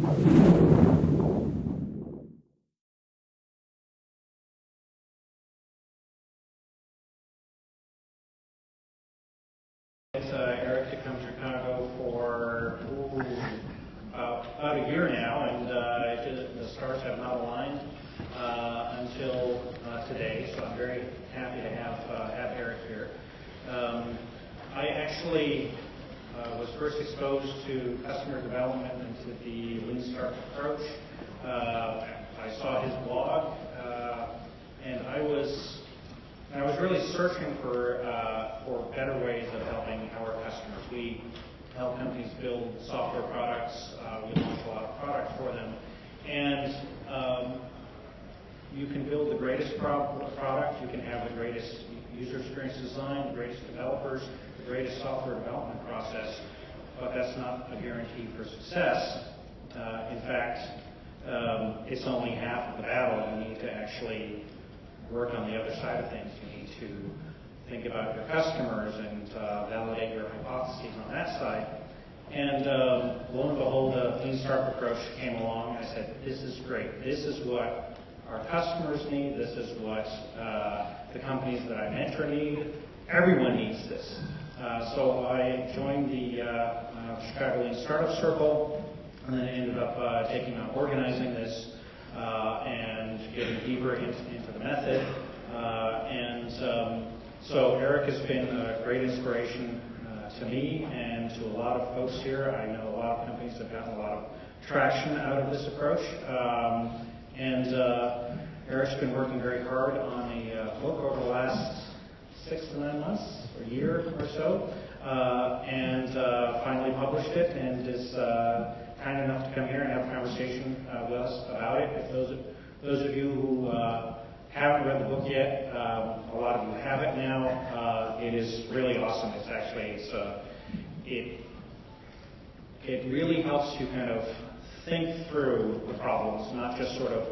It's Eric to come to Chicago for about a year now, and the stars have not aligned until today. So I'm very happy to have Eric here. I actually was first exposed to customer development and to the Lean Startup approach. I saw his blog, and I was really searching for better ways of helping our customers. We help companies build software products. We launch a lot of products for them, and you can build the greatest product. You can have the greatest user experience design, the greatest developers, the greatest software development process, but that's not a guarantee for success. In fact, it's only half of the battle. You need to actually work on the other side of things. You need to think about your customers and validate your hypotheses on that side. And lo and behold, the Lean Startup approach came along. I said, this is great. This is what our customers need. This is what the companies that I mentor need. Everyone needs this. So I joined the Chicago Lean Startup Circle, and then ended up taking on organizing this and getting deeper into the method. So Eric has been a great inspiration to me and to a lot of folks here. I know a lot of companies have gotten a lot of traction out of this approach. Eric's been working very hard on a book over the last 6 to 9 months, or a year or so, and finally published it, and is kind enough to come here and have a conversation with us about it. If those of you who haven't read the book yet, a lot of you have it now. It is really awesome. It's actually, it really helps you kind of think through the problems, not just sort of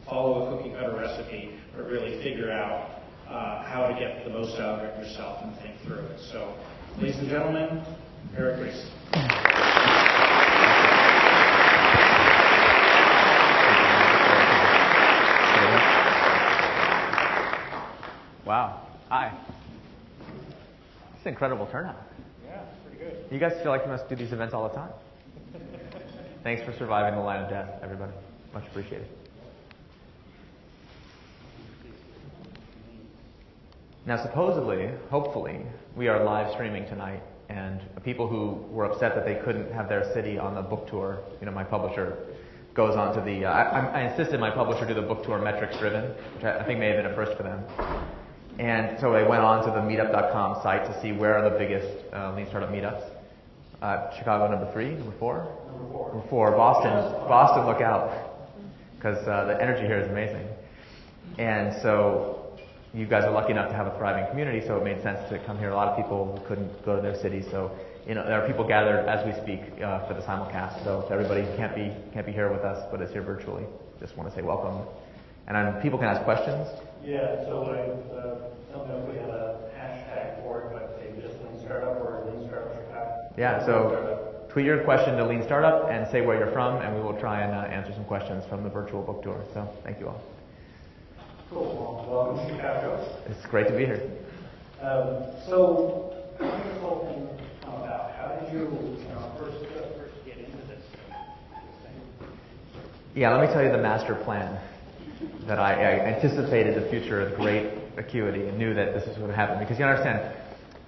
follow a cookie cutter recipe, but really figure out how to get the most out of it yourself and think through it. So, ladies and gentlemen, Eric Ries. Wow. Hi. It's an incredible turnout. Yeah, pretty good. You guys feel like you must do these events all the time. Thanks for surviving the line of death, everybody. Much appreciated. Now, supposedly, hopefully, we are live streaming tonight, and people who were upset that they couldn't have their city on the book tour, my publisher goes on to the, I insisted my publisher do the book tour metrics driven, which I think may have been a first for them. And so I went on to the meetup.com site to see where are the biggest Lean Startup meetups. Chicago number 3, number 4? Number 4. Boston, look out, because the energy here is amazing. And so you guys are lucky enough to have a thriving community, so it made sense to come here. A lot of people couldn't go to their cities, so there are people gathered as we speak for the simulcast. So everybody can't be here with us, but is here virtually. Just want to say welcome. And people can ask questions. Yeah, so I don't know if we have a hashtag for it, but say just Lean Startup or Lean Startup Chicago. Yeah, so tweet your question to Lean Startup and say where you're from, and we will try and answer some questions from the virtual book tour. So thank you all. Cool. Well, welcome to Chicago. It's great to be here. So how did this whole thing come about? How did you first get into this thing? Yeah, let me tell you the master plan. That I anticipated the future with great acuity and knew that this is what would happen. Because you understand,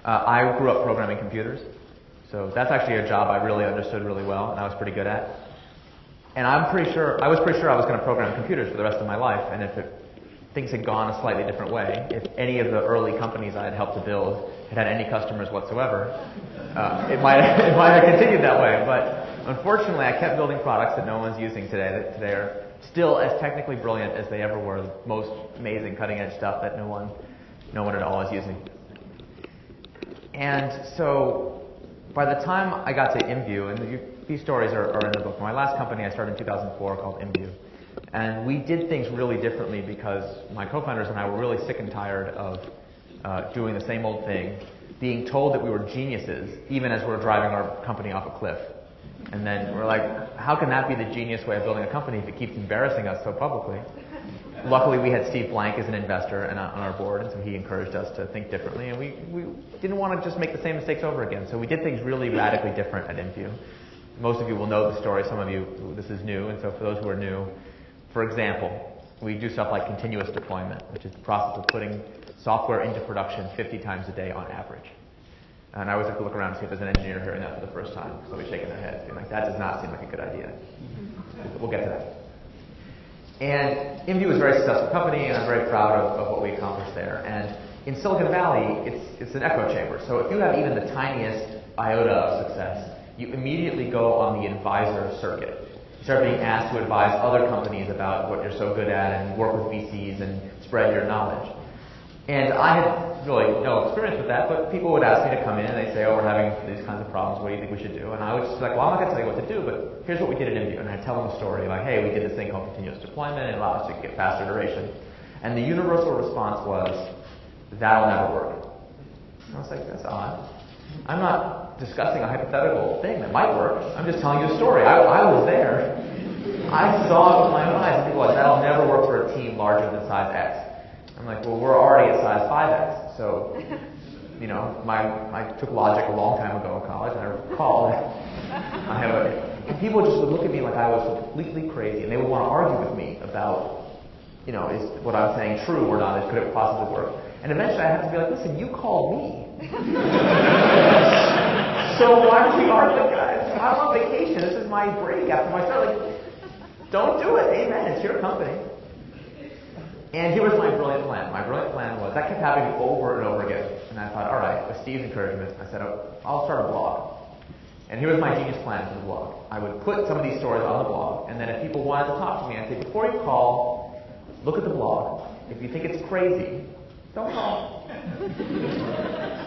I grew up programming computers, so that's actually a job I really understood really well and I was pretty good at. And I was pretty sure I was going to program computers for the rest of my life, and if things had gone a slightly different way, if any of the early companies I had helped to build had any customers whatsoever, it might have continued that way. But unfortunately, I kept building products that no one's using today, that today are still as technically brilliant as they ever were, the most amazing cutting-edge stuff that no one at all is using. And so by the time I got to InView, and these stories are in the book. My last company I started in 2004 called InView. And we did things really differently because my co-founders and I were really sick and tired of doing the same old thing, being told that we were geniuses, even as we were driving our company off a cliff. And then we're like, how can that be the genius way of building a company if it keeps embarrassing us so publicly? Luckily, we had Steve Blank as an investor and on our board, and so he encouraged us to think differently. And we didn't want to just make the same mistakes over again. So we did things really radically different at InView. Most of you will know the story. Some of you, this is new. And so for those who are new, for example, we do stuff like continuous deployment, which is the process of putting software into production 50 times a day on average. And I always have to look around and see if there's an engineer hearing that for the first time. Somebody shaking their head, being like, that does not seem like a good idea. We'll get to that. And InView is a very successful company, and I'm very proud of what we accomplished there. And in Silicon Valley, it's an echo chamber. So if you have even the tiniest iota of success, you immediately go on the advisor circuit. You start being asked to advise other companies about what you're so good at and work with VCs and spread your knowledge. And I had really no experience with that, but people would ask me to come in and they'd say, oh, we're having these kinds of problems, what do you think we should do? And I would just be like, well, I'm not going to tell you what to do, but here's what we did at InView. And I'd tell them a story like, hey, we did this thing called continuous deployment and it allowed us to get faster iteration. And the universal response was, that'll never work. And I was like, that's odd. I'm not discussing a hypothetical thing that might work. I'm just telling you a story. I was there. I saw it with my own eyes. And people were like, that'll never work for a team larger than size X. I'm like, well, we're already at size 5X. So, you know, I took logic a long time ago in college, and I recall that I have and people just would look at me like I was completely crazy, and they would want to argue with me about, you know, is what I'm saying true or not? Could it possibly work? And eventually I have to be like, listen, you called me. So why don't we argue, guys? I'm on vacation. This is my break after my start. Like, don't do it. Amen. It's your company. And here was my brilliant plan. My brilliant plan was, that kept happening over and over again. And I thought, all right, with Steve's encouragement, I said, oh, I'll start a blog. And here was my genius plan for the blog. I would put some of these stories on the blog, and then if people wanted to talk to me, I'd say, before you call, look at the blog. If you think it's crazy, don't call.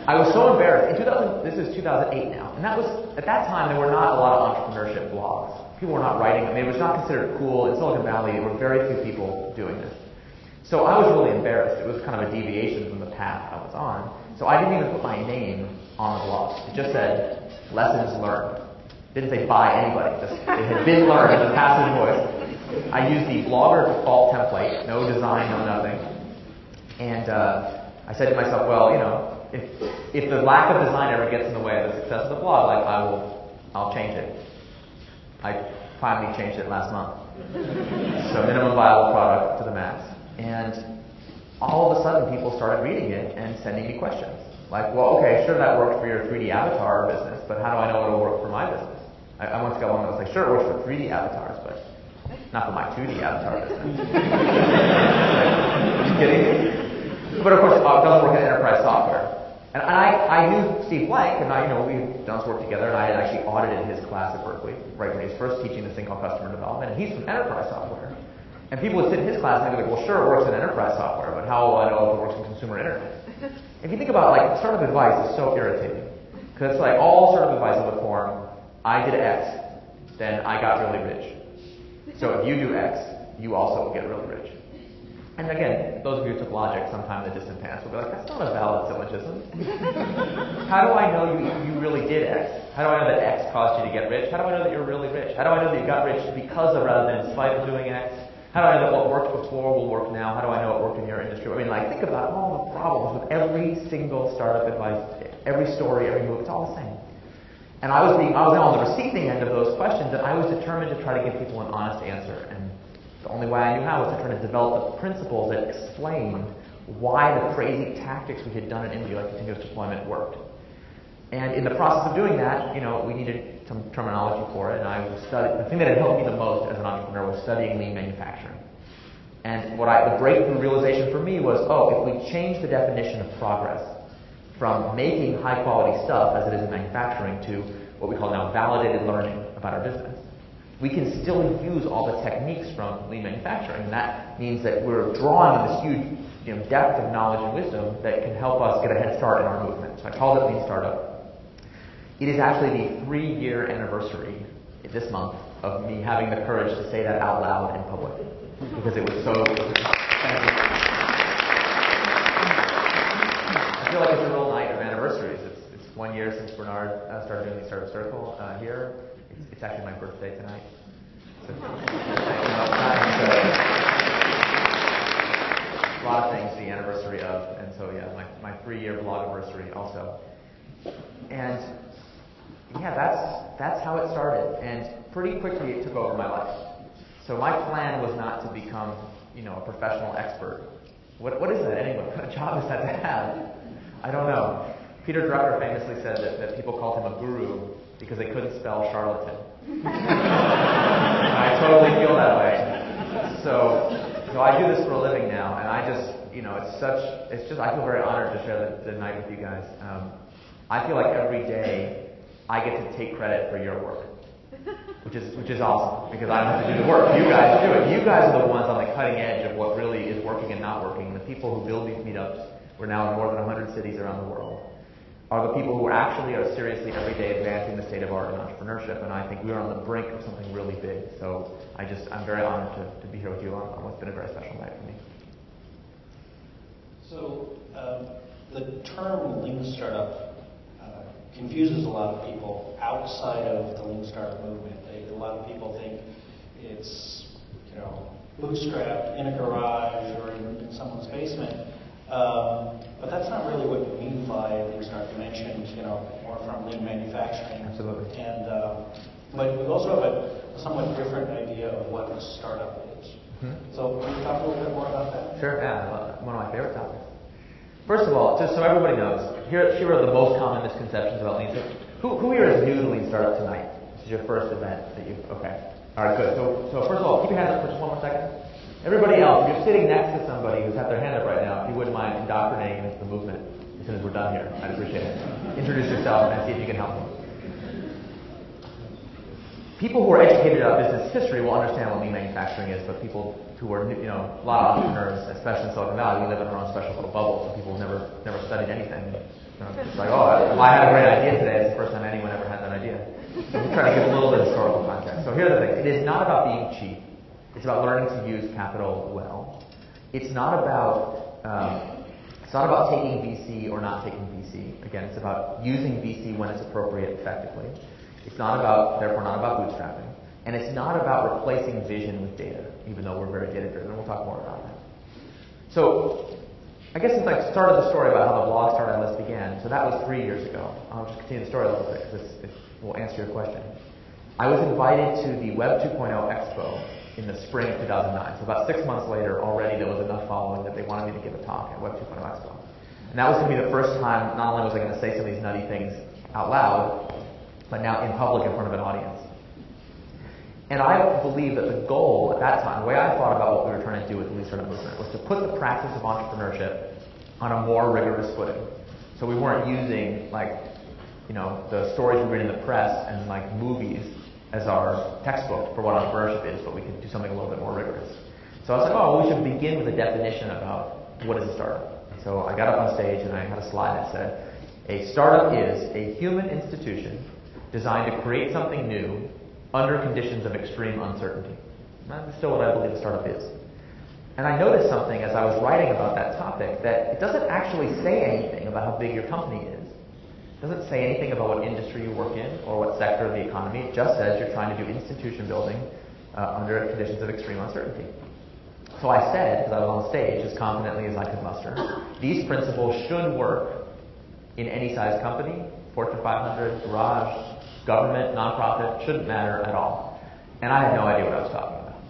I was so embarrassed. This is 2008 now. And that was, at that time, there were not a lot of entrepreneurship blogs. People were not writing. I mean, it was not considered cool. In Silicon Valley, there were very few people doing this. So I was really embarrassed. It was kind of a deviation from the path I was on. So I didn't even put my name on the blog. It just said, lessons learned. It didn't say by anybody. It had been learned as a passive voice. I used the Blogger default template, no design, no nothing. And I said to myself, well, you know, if the lack of design ever gets in the way of the success of the blog, like I'll change it. I finally changed it last month. So minimum viable product to the max. And all of a sudden people started reading it and sending me questions. Like, well, okay, sure that worked for your 3D avatar business, but how do I know it'll work for my business? I once got one that was like, sure it works for 3D avatars, but not for my 2D avatar business. Are you kidding me? But of course, it doesn't work in enterprise software. And I knew Steve Blank, and we've done some work together, and I had actually audited his class at Berkeley, right when he was first teaching this thing called customer development, and he's from enterprise software. And people would sit in his class and they'd be like, well, sure, it works in enterprise software, but how will I know if it works in consumer internet? If you think about, like, startup advice is so irritating. Because it's like all startup advice in the form, I did X, then I got really rich. So if you do X, you also will get really rich. And again, those of you who took logic sometime in the distant past will be like, that's not a valid syllogism. How do I know you really did X? How do I know that X caused you to get rich? How do I know that you're really rich? How do I know that you got rich because of rather than in spite of doing X? How do I know that what worked before will work now? How do I know it worked in your industry? I mean, like, think about all the problems with every single startup advice, every story, every move. It's all the same. And I was on the receiving end of those questions, and I was determined to try to give people an honest answer. And the only way I knew how was to try to develop the principles that explained why the crazy tactics we had done at InView, like continuous deployment, worked. And in the process of doing that, you know, we needed some terminology for it, and I studied. The thing that had helped me the most as an entrepreneur was studying lean manufacturing. And the breakthrough realization for me was, if we change the definition of progress from making high quality stuff, as it is in manufacturing, to what we call now validated learning about our business, we can still use all the techniques from lean manufacturing. And that means that we're drawing on this huge depth of knowledge and wisdom that can help us get a head start in our movement. So I called it Lean Startup. It is actually the 3-year anniversary this month of me having the courage to say that out loud in public. Because it was so... I feel like it's a real night of anniversaries. It's 1 year since Bernhard started doing the Startup Circle here. It's actually my birthday tonight. So, a lot of things, the anniversary of, and so yeah, my 3-year blog anniversary also. And yeah, that's how it started. And pretty quickly it took over my life. So my plan was not to become, a professional expert. What is that anyway? What kind of job is that to have? I don't know. Peter Drucker famously said that people called him a guru because they couldn't spell charlatan. I totally feel that way. So I do this for a living now, and I just, I feel very honored to share the night with you guys. I feel like every day I get to take credit for your work, which is awesome, because I don't have to do the work. You guys do it. You guys are the ones on the cutting edge of what really is working and not working. The people who build these meetups, we're now in more than 100 cities around the world, are the people who actually are seriously every day advancing the state of art and entrepreneurship. And I think we are on the brink of something really big. So I'm very honored to be here with you on what's been a very special night for me. So the term lean startup confuses a lot of people outside of the lean startup movement. A lot of people think it's bootstrapped in a garage or in someone's basement. But that's not really what you mean by lean startup. You mentioned, more from lean manufacturing. Absolutely. And but we also have a somewhat different idea of what a startup is. Mm-hmm. So can you talk a little bit more about that? Sure. Yeah, one of my favorite topics. First of all, just so everybody knows, here are the most common misconceptions about lean startup. Who here is new to lean startup tonight? This is your first event that okay. All right, good. So first of all, keep your hands up for just one more second. Everybody else, if you're sitting next to somebody who's had their hand up right now, if you wouldn't mind indoctrinating them into the movement as soon as we're done here, I'd appreciate it. Introduce yourself and see if you can help them. People who are educated about business history will understand what lean manufacturing is, but people who are, a lot of entrepreneurs, especially in Silicon Valley, we live in our own special little bubble, so people never studied anything. It's like, I had a great idea today. It's the first time anyone ever had that idea. So we try to give a little bit of historical context. So here's the thing. It is not about being cheap. It's about learning to use capital well. It's not about taking VC or not taking VC. Again, it's about using VC when it's appropriate effectively. It's therefore not about bootstrapping. And it's not about replacing vision with data, even though we're very data-driven. We'll talk more about that. So I guess since I started the story about how the blog started and this began, so that was 3 years ago. I'll just continue the story a little bit because it will answer your question. I was invited to the Web 2.0 Expo in the spring of 2009. So about 6 months later, already there was enough following that they wanted me to give a talk at Web 2.0 Expo. And that was going to be the first time, not only was I going to say some of these nutty things out loud, but now in public in front of an audience. And I believe that the goal at that time, the way I thought about what we were trying to do with the Lean Startup movement, was to put the practice of entrepreneurship on a more rigorous footing. So we weren't using the stories we read in the press and movies as our textbook for what entrepreneurship is, but we could do something a little bit more rigorous. So I was like, we should begin with a definition about what is a startup. So I got up on stage and I had a slide that said, a startup is a human institution designed to create something new under conditions of extreme uncertainty. And that's still what I believe a startup is. And I noticed something as I was writing about that topic, that it doesn't actually say anything about how big your company is. It doesn't say anything about what industry you work in or what sector of the economy. It just says you're trying to do institution building under conditions of extreme uncertainty. So I said, because I was on stage as confidently as I could muster, these principles should work in any size company, Fortune 500, garage, government, nonprofit, shouldn't matter at all. And I had no idea what I was talking about.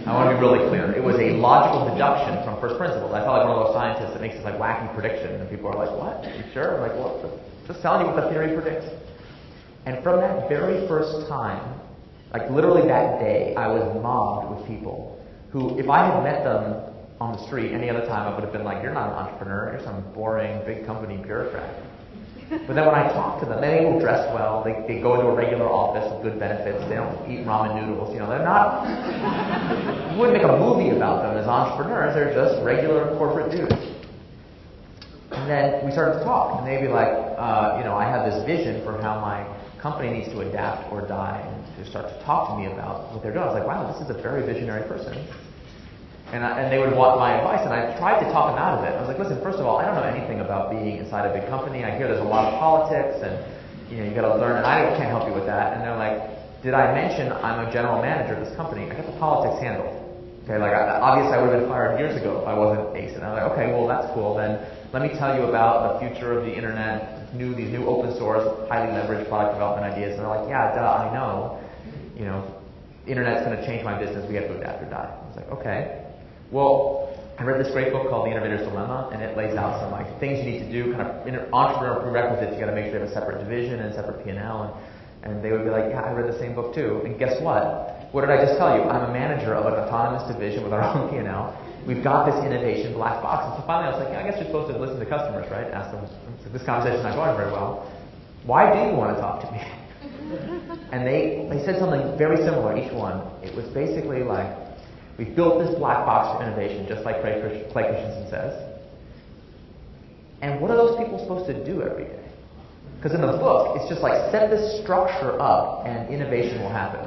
I want to be really clear. It was a logical deduction from first principles. I felt like one of those scientists that makes this wacky prediction, and people are like, what? Are you sure? I'm like, well, just telling you what the theory predicts. And from that very first time, literally that day, I was mobbed with people who, if I had met them on the street any other time, I would have been like, you're not an entrepreneur, you're some boring big company bureaucrat. But then when I talk to them, they all dress well, they go into a regular office with good benefits, they don't eat ramen noodles, they're not, you wouldn't make a movie about them as entrepreneurs, they're just regular corporate dudes. And then we started to talk, and they'd be like, I have this vision for how my company needs to adapt or die, and to start to talk to me about what they're doing. I was like, wow, this is a very visionary person. And they would want my advice, and I tried to talk them out of it. I was like, listen, first of all, I don't know anything about being inside a big company. I hear there's a lot of politics, and you got to learn, and I can't help you with that. And they're like, did I mention I'm a general manager of this company? I got the politics handled. Okay, like obviously I would have been fired years ago if I wasn't ace. And I was like, okay, well that's cool. Then let me tell you about the future of the internet, these new open source, highly leveraged product development ideas. And they're like, yeah, duh, I know. You know, the internet's going to change my business. We have to adapt or die. I was like, okay. Well, I read this great book called The Innovator's Dilemma, and it lays out some like things you need to do, kind of entrepreneurial prerequisites. You got to make sure you have a separate division and a separate P&L. And they would be like, yeah, I read the same book too. And guess what? What did I just tell you? I'm a manager of an autonomous division with our own P&L. We've got this innovation black box. And so finally I was like, yeah, I guess you're supposed to listen to customers, right? Ask them, this conversation's not going very well. Why do you want to talk to me? And they said something very similar, each one. It was basically like, we've built this black box for innovation, just like Clay Christensen says. And what are those people supposed to do every day? Because in the book, it's just like, set this structure up and innovation will happen.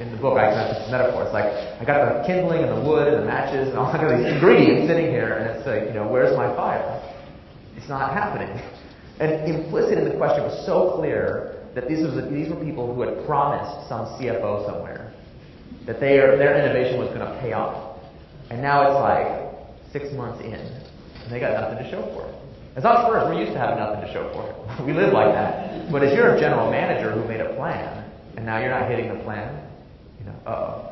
In the book, I have this metaphor. It's like, I got the kindling and the wood and the matches and all I got these ingredients sitting here, and it's like, where's my fire? It's not happening. And implicit in the question was so clear that these were people who had promised some CFO somewhere that their innovation was going to pay off. And now it's like 6 months in, and they got nothing to show for it. As entrepreneurs, we're used to having nothing to show for it. We live like that. But as you're a general manager who made a plan, and now you're not hitting the plan, uh-oh.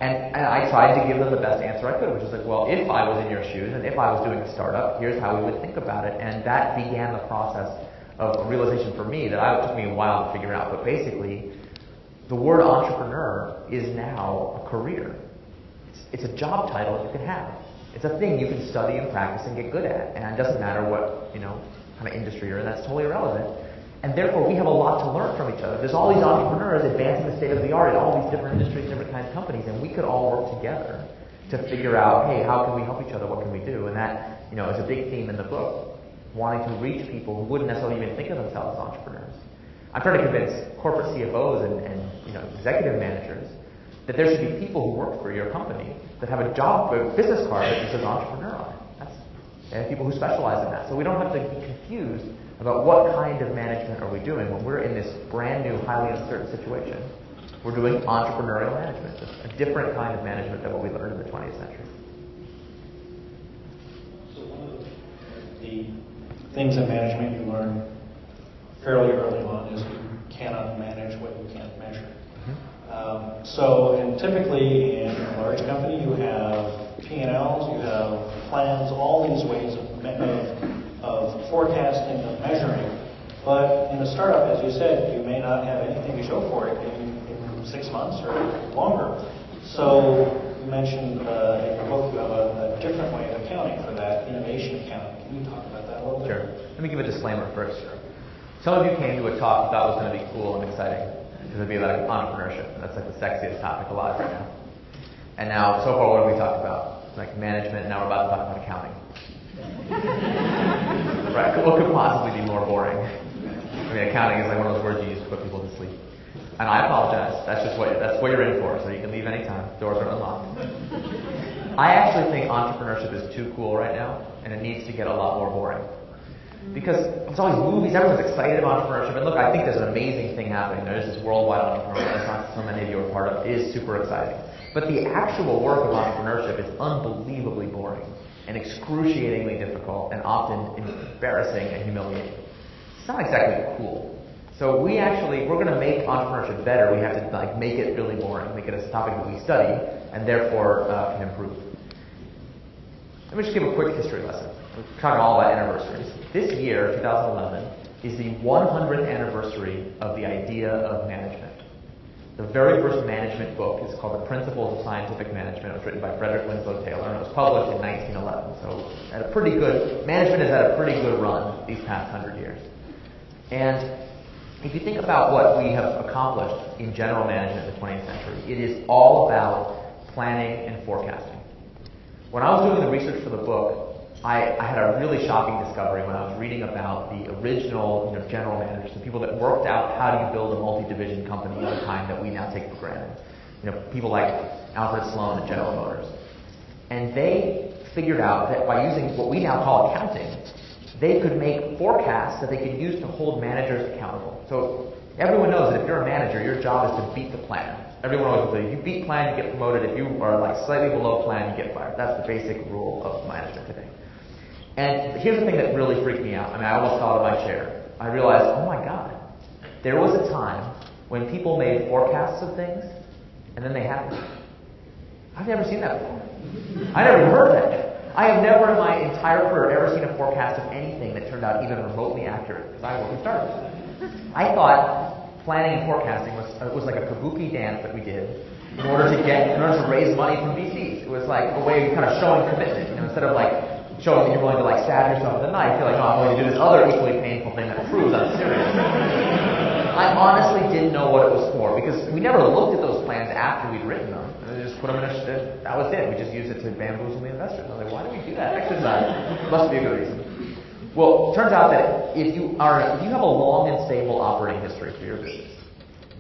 And I tried to give them the best answer I could, which is like, well, if I was in your shoes, and if I was doing a startup, here's how we would think about it. And that began the process of a realization for me that it took me a while to figure out. But basically, the word entrepreneur is now a career. It's a job title you can have. It's a thing you can study and practice and get good at. And it doesn't matter what, kind of industry you're in, that's totally irrelevant. And therefore, we have a lot to learn from each other. There's all these entrepreneurs advancing the state of the art in all these different industries, different kinds of companies, and we could all work together to figure out, hey, how can we help each other? What can we do? And that, is a big theme in the book, wanting to reach people who wouldn't necessarily even think of themselves as entrepreneurs. I'm trying to convince corporate CFOs and executive managers that there should be people who work for your company that have a business card that just says entrepreneur on it. And people who specialize in that. So we don't have to be confused about what kind of management are we doing when we're in this brand new, highly uncertain situation. We're doing entrepreneurial management, just a different kind of management than what we learned in the 20th century. So one of the things in management you learn fairly early on is you cannot manage what you can't measure. And typically in a large company, you have P&Ls, you have plans, all these ways of forecasting, of measuring. But in a startup, as you said, you may not have anything to show for it in 6 months or longer. So you mentioned in your book you have a different way of accounting for that, innovation accounting. Can you talk about that a little bit? Sure. Let me give a disclaimer first. Some of you came to a talk you thought was going to be cool and exciting. Because it'd be like entrepreneurship. That's like the sexiest topic alive right now. And now, so far, what have we talked about? Like management, now we're about to talk about accounting. Right? What could possibly be more boring? I mean, accounting is like one of those words you use to put people to sleep. And I apologize. That's what you're in for, so you can leave anytime. Doors are unlocked. I actually think entrepreneurship is too cool right now, and it needs to get a lot more boring. Because there's all these movies, everyone's excited about entrepreneurship. And look, I think there's an amazing thing happening. There's this worldwide entrepreneurship renaissance so many of you are part of. It is super exciting. But the actual work of entrepreneurship is unbelievably boring and excruciatingly difficult and often embarrassing and humiliating. It's not exactly cool. So we're going to make entrepreneurship better. We have to make it really boring, make it a topic that we study, and therefore can improve. Let me just give a quick history lesson. We're talking all about anniversaries. This year, 2011, is the 100th anniversary of the idea of management. The very first management book is called The Principles of Scientific Management. It was written by Frederick Winslow Taylor, and it was published in 1911. So management has had a pretty good run these past 100 years. And if you think about what we have accomplished in general management in the 20th century, it is all about planning and forecasting. When I was doing the research for the book, I had a really shocking discovery when I was reading about the original general managers, the people that worked out how do you build a multi-division company of the kind that we now take for granted. People like Alfred Sloan at General Motors. And they figured out that by using what we now call accounting, they could make forecasts that they could use to hold managers accountable. So Everyone knows that if you're a manager, your job is to beat the plan. Everyone always says, if you beat plan, you get promoted. If you are like slightly below plan, you get fired. That's the basic rule of management today. And here's the thing that really freaked me out. I mean, I almost fell out of my chair. I realized, oh my God, there was a time when people made forecasts of things, and then they happened. I've never seen that before. I never even heard of that. I have never in my entire career ever seen a forecast of anything that turned out even remotely accurate, because I worked with startups. I thought planning and forecasting was like a kabuki dance that we did in order to raise money from VCs. It was like a way of kind of showing commitment. Instead of like showing that you're willing to like stab yourself with a knife, you're like, no, I'm willing to do this other equally painful thing that proves I'm serious. I honestly didn't know what it was for, because we never looked at those plans after we'd written them. We just put them in that was it. We just used it to bamboozle the investors. I was like, why do we do that exercise? Must be a good reason. Well, it turns out that if you have a long and stable operating history for your business,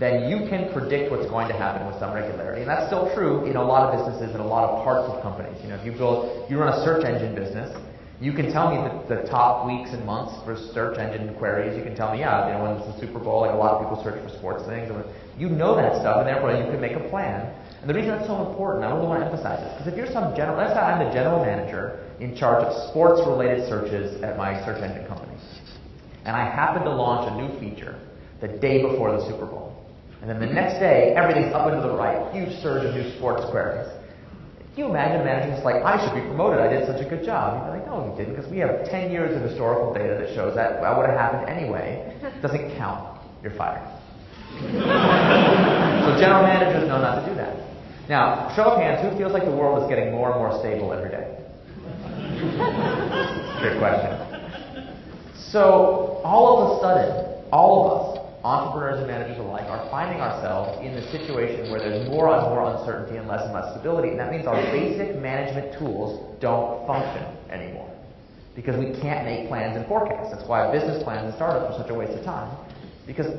then you can predict what's going to happen with some regularity. And that's still true in a lot of businesses and a lot of parts of companies. If you run a search engine business, you can tell me the top weeks and months for search engine queries. You can tell me, when it's the Super Bowl, like a lot of people search for sports things. You know that stuff, and therefore you can make a plan. And the reason that's so important, I really want to emphasize this, because if you're let's say I'm the general manager in charge of sports-related searches at my search engine company, and I happen to launch a new feature the day before the Super Bowl, and then the next day, everything's up and to the right, huge surge of new sports queries. Can you imagine a manager who's like, I should be promoted, I did such a good job? You'd be like, no, you didn't, because we have 10 years of historical data that shows that would have happened anyway. It doesn't count. You're fired. So general managers know not to do that. Now, show of hands, who feels like the world is getting more and more stable every day? Great question. So, all of a sudden, all of us, entrepreneurs and managers alike, are finding ourselves in the situation where there's more and more uncertainty and less stability, and that means our basic management tools don't function anymore. Because we can't make plans and forecasts. That's why business plans and startups are such a waste of time. Because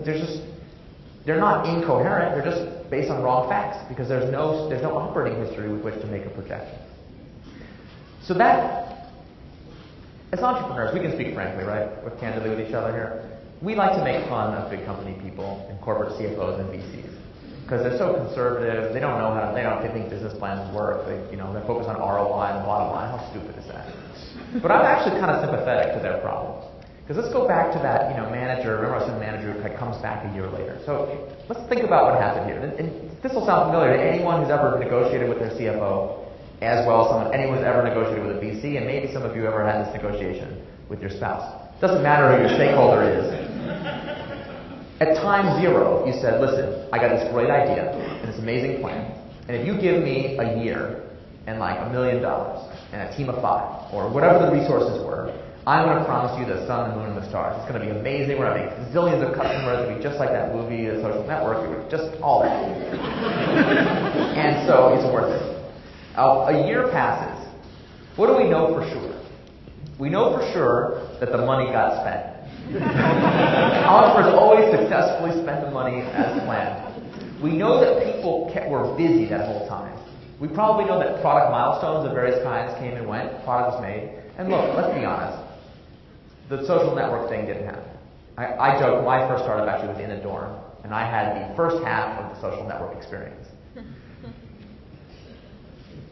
they're not incoherent, they're just based on wrong facts, because there's no operating history with which to make a projection. So that, as entrepreneurs, we can speak frankly, right? We're candidly with each other here. We like to make fun of big company people and corporate CFOs and VCs because they're so conservative. They don't know they think business plans work. They're focused on ROI and the bottom line. How stupid is that? But I'm actually kind of sympathetic to their problems. Because let's go back to that, manager. Remember, I said the manager who comes back a year later. So let's think about what happened here. And this will sound familiar to anyone who's ever negotiated with their CFO, as well as anyone who's ever negotiated with a VC, and maybe some of you ever had this negotiation with your spouse. Doesn't matter who your stakeholder is. At time 0, you said, listen, I got this great idea and this amazing plan, and if you give me a year and like $1 million and a team of 5, or whatever the resources were, I'm going to promise you the sun, the moon, and the stars. It's going to be amazing. We're going to make zillions of customers. It'll be just like that movie, The Social Network. Just all that. And so it's worth it. A year passes. What do we know for sure? We know for sure that the money got spent. Entrepreneurs always successfully spend the money as planned. We know that people were busy that whole time. We probably know that product milestones of various kinds came and went. Product was made. And look, let's be honest. The social network thing didn't happen. I joke, my first startup actually was in a dorm, and I had the first half of the social network experience.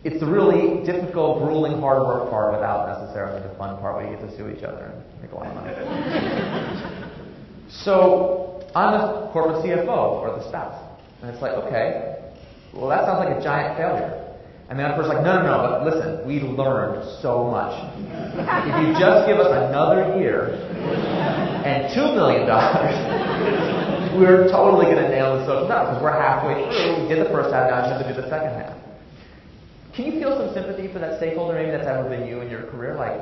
It's the really difficult, grueling, hard work part without necessarily the fun part where you get to sue each other and make a lot of money. So I'm the corporate CFO or the spouse. And it's like, okay, well that sounds like a giant failure. And the other person's like, no, but listen, we learned so much. If you just give us another year and $2 million, we're totally going to nail the social network because we're halfway through. We did the first half, now we have to do the second half. Can you feel some sympathy for that stakeholder maybe that's ever been you in your career? Like,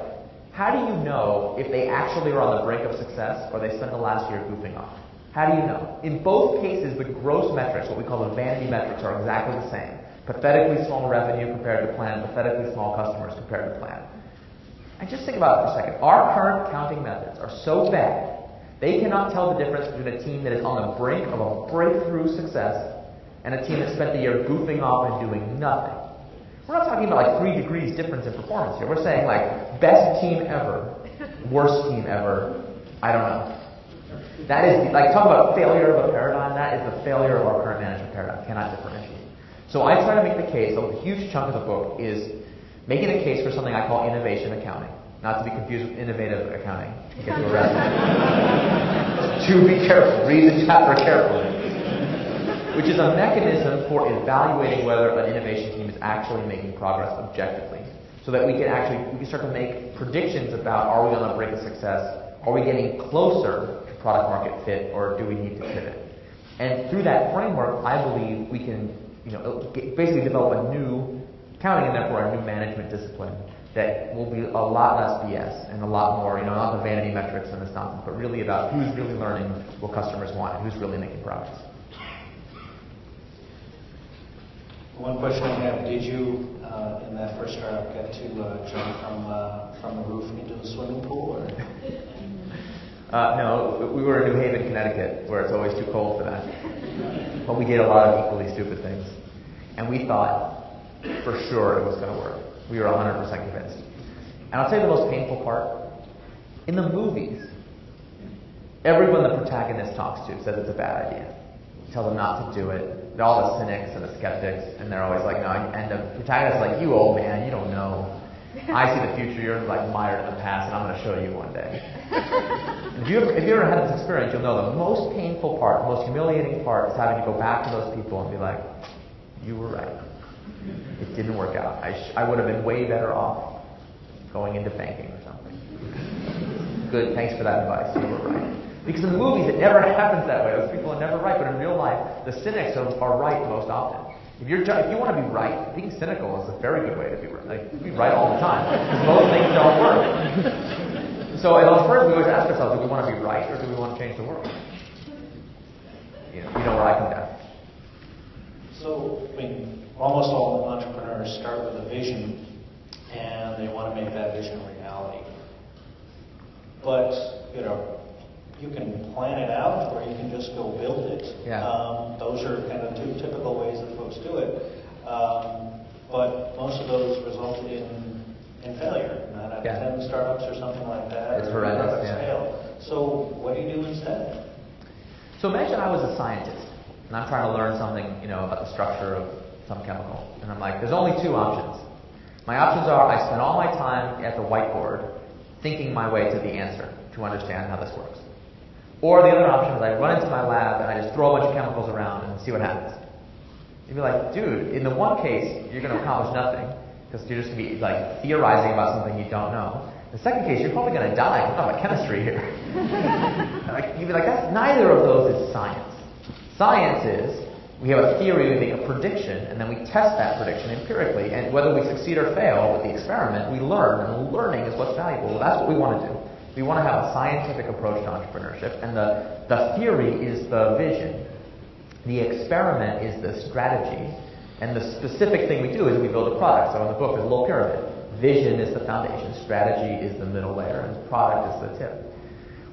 how do you know if they actually are on the brink of success or they spent the last year goofing off? How do you know? In both cases, the gross metrics, what we call the vanity metrics, are exactly the same. Pathetically small revenue compared to plan, pathetically small customers compared to plan. And just think about it for a second. Our current counting methods are so bad, they cannot tell the difference between a team that is on the brink of a breakthrough success and a team that spent the year goofing off and doing nothing. We're not talking about like 3 degrees difference in performance here. We're saying like best team ever, worst team ever, I don't know. That is, like, talk about failure of a paradigm, that is the failure of our current management paradigm. Cannot differentiate. So I try to make the case, a huge chunk of the book is making a case for something I call innovation accounting. Not to be confused with innovative accounting. You get to arrest. To be careful. Read the chapter carefully. Which is a mechanism for evaluating whether an innovation team is actually making progress objectively. So that we can start to make predictions about, are we on the brink of success? Are we getting closer to product market fit, or do we need to pivot? And through that framework, I believe we can, basically develop a new accounting and therefore a new management discipline that will be a lot less BS and a lot more, not the vanity metrics and this nonsense, but really about who's really learning what customers want and who's really making progress. One question I have, did you, in that first startup, get to jump from the roof into the swimming pool? Or? No, we were in New Haven, Connecticut, where it's always too cold for that. But we did a lot of equally stupid things. And we thought for sure it was going to work. We were 100% convinced. And I'll tell you the most painful part. In the movies, everyone the protagonist talks to says it's a bad idea. Tell them not to do it. They're all the cynics and the skeptics, and they're always like, no. And the protagonist's like, you old man, you don't know. I see the future, you're like mired in the past, and I'm going to show you one day. And if you ever had this experience, you'll know the most painful part, the most humiliating part is having to go back to those people and be like, you were right. It didn't work out. I would have been way better off going into banking or something. Good, thanks for that advice. You were right. Because in the movies, it never happens that way. Those people are never right. But in real life, the cynics are right most often. If you want to be right, being cynical is a very good way to be right. Like, be right all the time. Because most things don't work. So at first, we always ask ourselves, do we want to be right or do we want to change the world? You know where I come down. So, almost all entrepreneurs start with a vision, and they want to make that vision a reality. But, you can plan it out, or you can just go build it. Yeah. Those are kind of two typical ways that folks do it. But most of those result in failure. 9 out of 10 startups or something like that. It's horrendous, fail. So what do you do instead? So imagine I was a scientist, and I'm trying to learn something, about the structure of some chemical. And I'm like, there's only 2 options. My options are I spend all my time at the whiteboard thinking my way to the answer to understand how this works. Or the other option is I run into my lab and I just throw a bunch of chemicals around and see what happens. You'd be like, dude, in the one case, you're going to accomplish nothing because you're just going to be like theorizing about something you don't know. The second case, you're probably going to die. We're talking about chemistry here. You'd be like, neither of those is science. Science is we have a theory, we make a prediction, and then we test that prediction empirically. And whether we succeed or fail with the experiment, we learn, and learning is what's valuable. Well, that's what we want to do. We want to have a scientific approach to entrepreneurship, and the theory is the vision. The experiment is the strategy, and the specific thing we do is we build a product. So in the book, there's a little pyramid. Vision is the foundation, strategy is the middle layer, and product is the tip.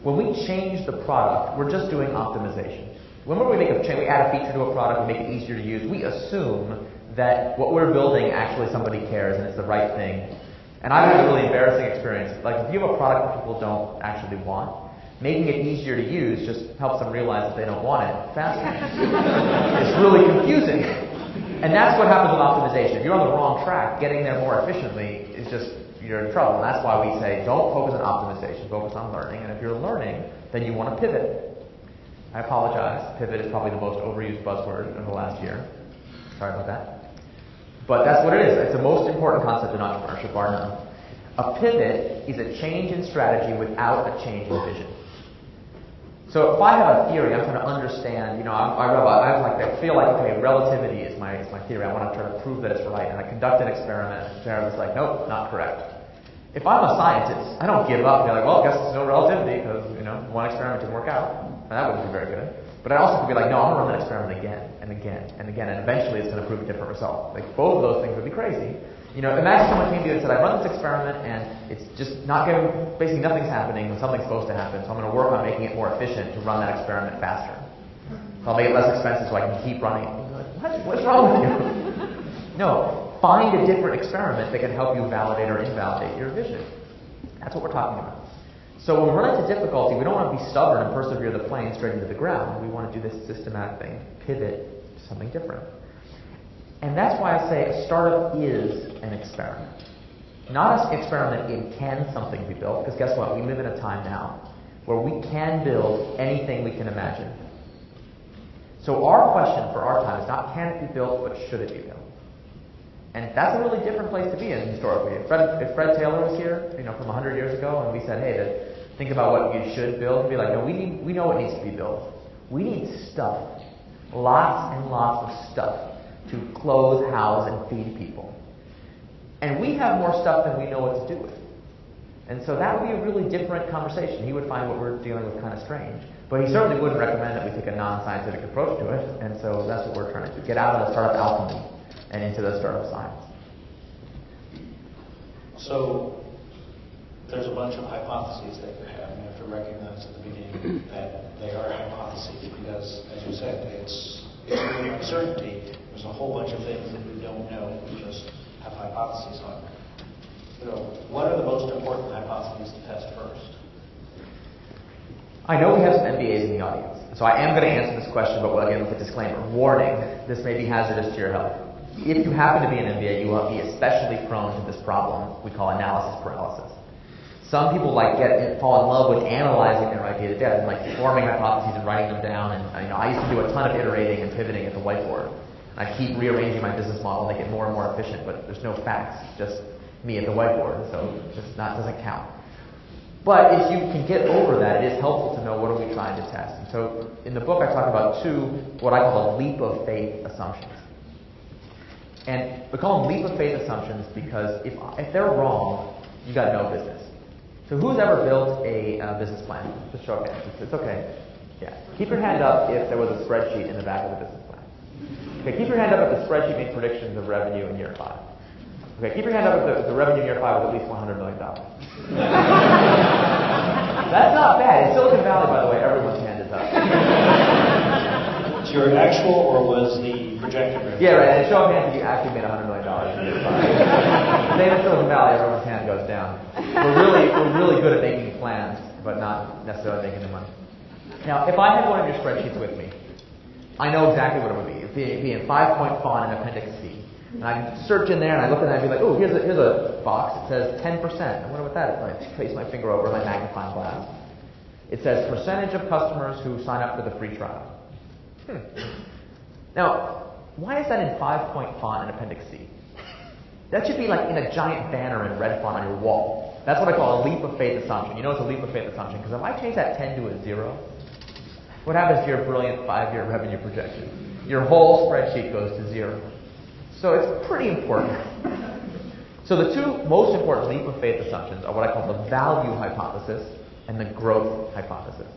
When we change the product, we're just doing optimization. Whenever we make a change, we add a feature to a product, we make it easier to use, we assume that what we're building actually somebody cares and it's the right thing. And I've had a really embarrassing experience. Like, if you have a product that people don't actually want, making it easier to use just helps them realize that they don't want it faster. It's really confusing. And that's what happens with optimization. If you're on the wrong track, getting there more efficiently is just, you're in trouble. And that's why we say, don't focus on optimization, focus on learning. And if you're learning, then you want to pivot. I apologize. Pivot is probably the most overused buzzword in the last year. Sorry about that. But that's what it is. It's the most important concept in entrepreneurship, bar none. A pivot is a change in strategy without a change in vision. So if I have a theory, I'm trying to understand, I feel like, okay, relativity is my theory. I want to try to prove that it's right. And I conduct an experiment, and the experiment's like, nope, not correct. If I'm a scientist, I don't give up and be like, well, I guess there's no relativity because, one experiment didn't work out. And that wouldn't be very good. But I also could be like, no, I'm going to run that experiment again and again and again, and eventually it's going to prove a different result. Like, both of those things would be crazy. Imagine someone came to you and said, I run this experiment and it's just basically nothing's happening when something's supposed to happen, so I'm going to work on making it more efficient to run that experiment faster. So I'll make it less expensive so I can keep running. You're like, what's wrong with you? No, find a different experiment that can help you validate or invalidate your vision. That's what we're talking about. So when we run into difficulty, we don't want to be stubborn and persevere the plane straight into the ground. We want to do this systematic thing, pivot to something different. And that's why I say a startup is an experiment. Not an experiment in can something be built, because guess what? We live in a time now where we can build anything we can imagine. So our question for our time is not can it be built, but should it be built? And that's a really different place to be in historically. If Fred Taylor was here, from 100 years ago, and we said, hey, think about what you should build, he'd be like, no, we know what needs to be built. We need stuff. Lots and lots of stuff to clothe, house, and feed people. And we have more stuff than we know what to do with. And so that would be a really different conversation. He would find what we're dealing with kind of strange. But he certainly wouldn't recommend that we take a non-scientific approach to it. And so that's what we're trying to do. Get out of the startup alchemy and into the startup science. So there's a bunch of hypotheses that you have, and you have to recognize at the beginning that they are hypotheses because, as you said, it's really uncertainty. There's a whole bunch of things that we don't know. We just have hypotheses on. What are the most important hypotheses to test first? I know we have some MBAs in the audience, so I am going to answer this question, but again with a disclaimer. Warning, this may be hazardous to your health. If you happen to be an MBA, you will be especially prone to this problem we call analysis paralysis. Some people fall in love with analyzing their idea to death and forming hypotheses and writing them down. And I used to do a ton of iterating and pivoting at the whiteboard. I keep rearranging my business model and make it more and more efficient, but there's no facts, just me at the whiteboard, so it just doesn't count. But if you can get over that, it is helpful to know what are we trying to test. And so in the book, I talk about two, what I call a leap of faith assumptions. And we call them leap of faith assumptions because if they're wrong, you got no business. So who's ever built a business plan? Just show of hands. It's okay. Yeah. Keep your hand up if there was a spreadsheet in the back of the business plan. Okay, keep your hand up if the spreadsheet made predictions of revenue in year 5. Okay, keep your hand up if the revenue in year 5 was at least $100 million. That's not bad. In Silicon Valley, by the way, everyone's hand is up. Was your actual or was the projected revenue? Yeah, right. And show of hands if you actually made $100 million in year 5. Same in Silicon Valley, everyone's hand goes down. We're really good at making plans, but not necessarily making the money. Now, if I had one of your spreadsheets with me, I know exactly what it would be. It'd be in 5-point font in Appendix C. And I can search in there and I look at it and I'd be like, oh, here's a box. It says 10%. I wonder what that is. I trace my finger over my magnifying glass. It says percentage of customers who sign up for the free trial. Now, why is that in 5-point font in Appendix C? That should be like in a giant banner in red font on your wall. That's what I call a leap of faith assumption. You know it's a leap of faith assumption because if I change that 10 to a 0, what happens to your brilliant 5-year revenue projection? Your whole spreadsheet goes to 0. So it's pretty important. So the two most important leap of faith assumptions are what I call the value hypothesis and the growth hypothesis.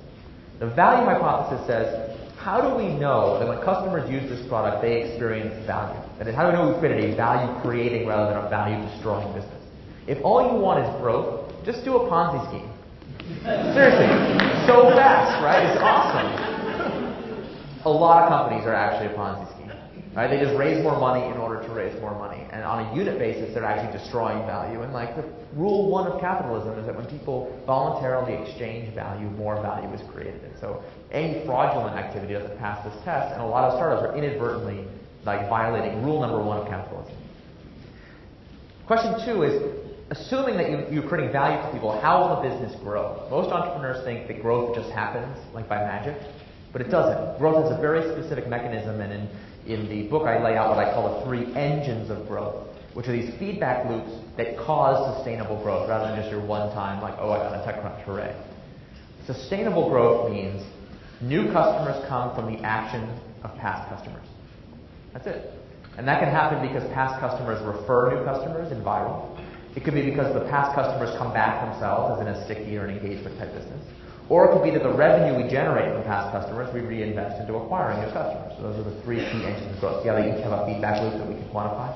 The value hypothesis says, how do we know that when customers use this product, they experience value? That is, how do we know we created a value-creating rather than a value-destroying business? If all you want is growth, just do a Ponzi scheme. Seriously, so fast, right? It's awesome. A lot of companies are actually a Ponzi scheme. Right? They just raise more money in order to raise more money. And on a unit basis, they're actually destroying value. And the rule 1 of capitalism is that when people voluntarily exchange value, more value is created. And so any fraudulent activity doesn't pass this test, and a lot of startups are inadvertently violating rule number 1 of capitalism. Question 2 is, assuming that you're creating value for people, how will the business grow? Most entrepreneurs think that growth just happens, like by magic, but it doesn't. Growth has a very specific mechanism, and in the book I lay out what I call the 3 engines of growth, which are these feedback loops that cause sustainable growth, rather than just your one-time, I got a TechCrunch, hooray. Sustainable growth means new customers come from the action of past customers. That's it. And that can happen because past customers refer new customers in viral. It could be because the past customers come back themselves, as in a sticky or an engagement type business. Or it could be that the revenue we generate from past customers, we reinvest into acquiring new customers. So those are the 3 key engines of growth. Yeah, they each have a feedback loop that we can quantify.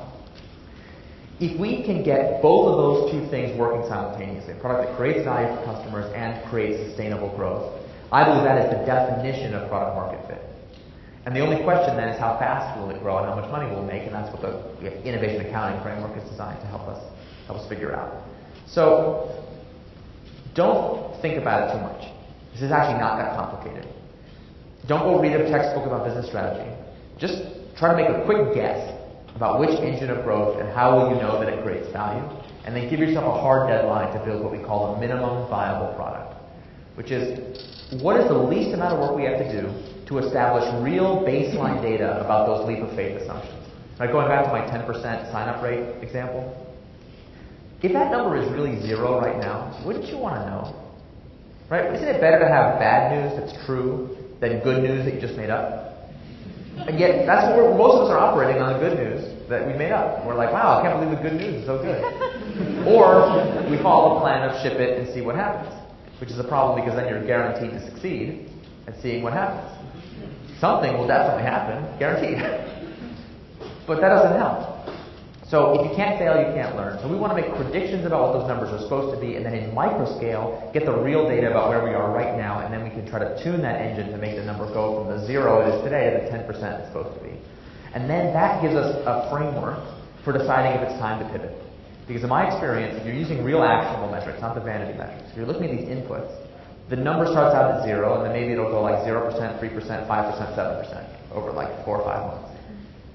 If we can get both of those 2 things working simultaneously, a product that creates value for customers and creates sustainable growth, I believe that is the definition of product market fit. And the only question then is how fast will it grow and how much money will it make, and that's what the innovation accounting framework is designed to help us figure out. So don't think about it too much. This is actually not that complicated. Don't go read a textbook about business strategy. Just try to make a quick guess about which engine of growth and how will you know that it creates value. And then give yourself a hard deadline to build what we call a minimum viable product, which is what is the least amount of work we have to do to establish real baseline data about those leap of faith assumptions. Right, going back to my 10% sign-up rate example, if that number is really 0 right now, wouldn't you want to know? Right? Isn't it better to have bad news that's true than good news that you just made up? And yet, that's what most of us are operating on, the good news that we made up. We're like, wow, I can't believe the good news is so good. Or we follow the plan of ship it and see what happens, which is a problem because then you're guaranteed to succeed at seeing what happens. Something will definitely happen, guaranteed. But that doesn't help. So if you can't fail, you can't learn. So we want to make predictions about what those numbers are supposed to be, and then in microscale, get the real data about where we are right now, and then we can try to tune that engine to make the number go from the 0 it is today to the 10% it's supposed to be. And then that gives us a framework for deciding if it's time to pivot. Because in my experience, if you're using real actionable metrics, not the vanity metrics, if you're looking at these inputs, the number starts out at 0, and then maybe it'll go like 0%, 3%, 5%, 7% over like 4 or 5 months.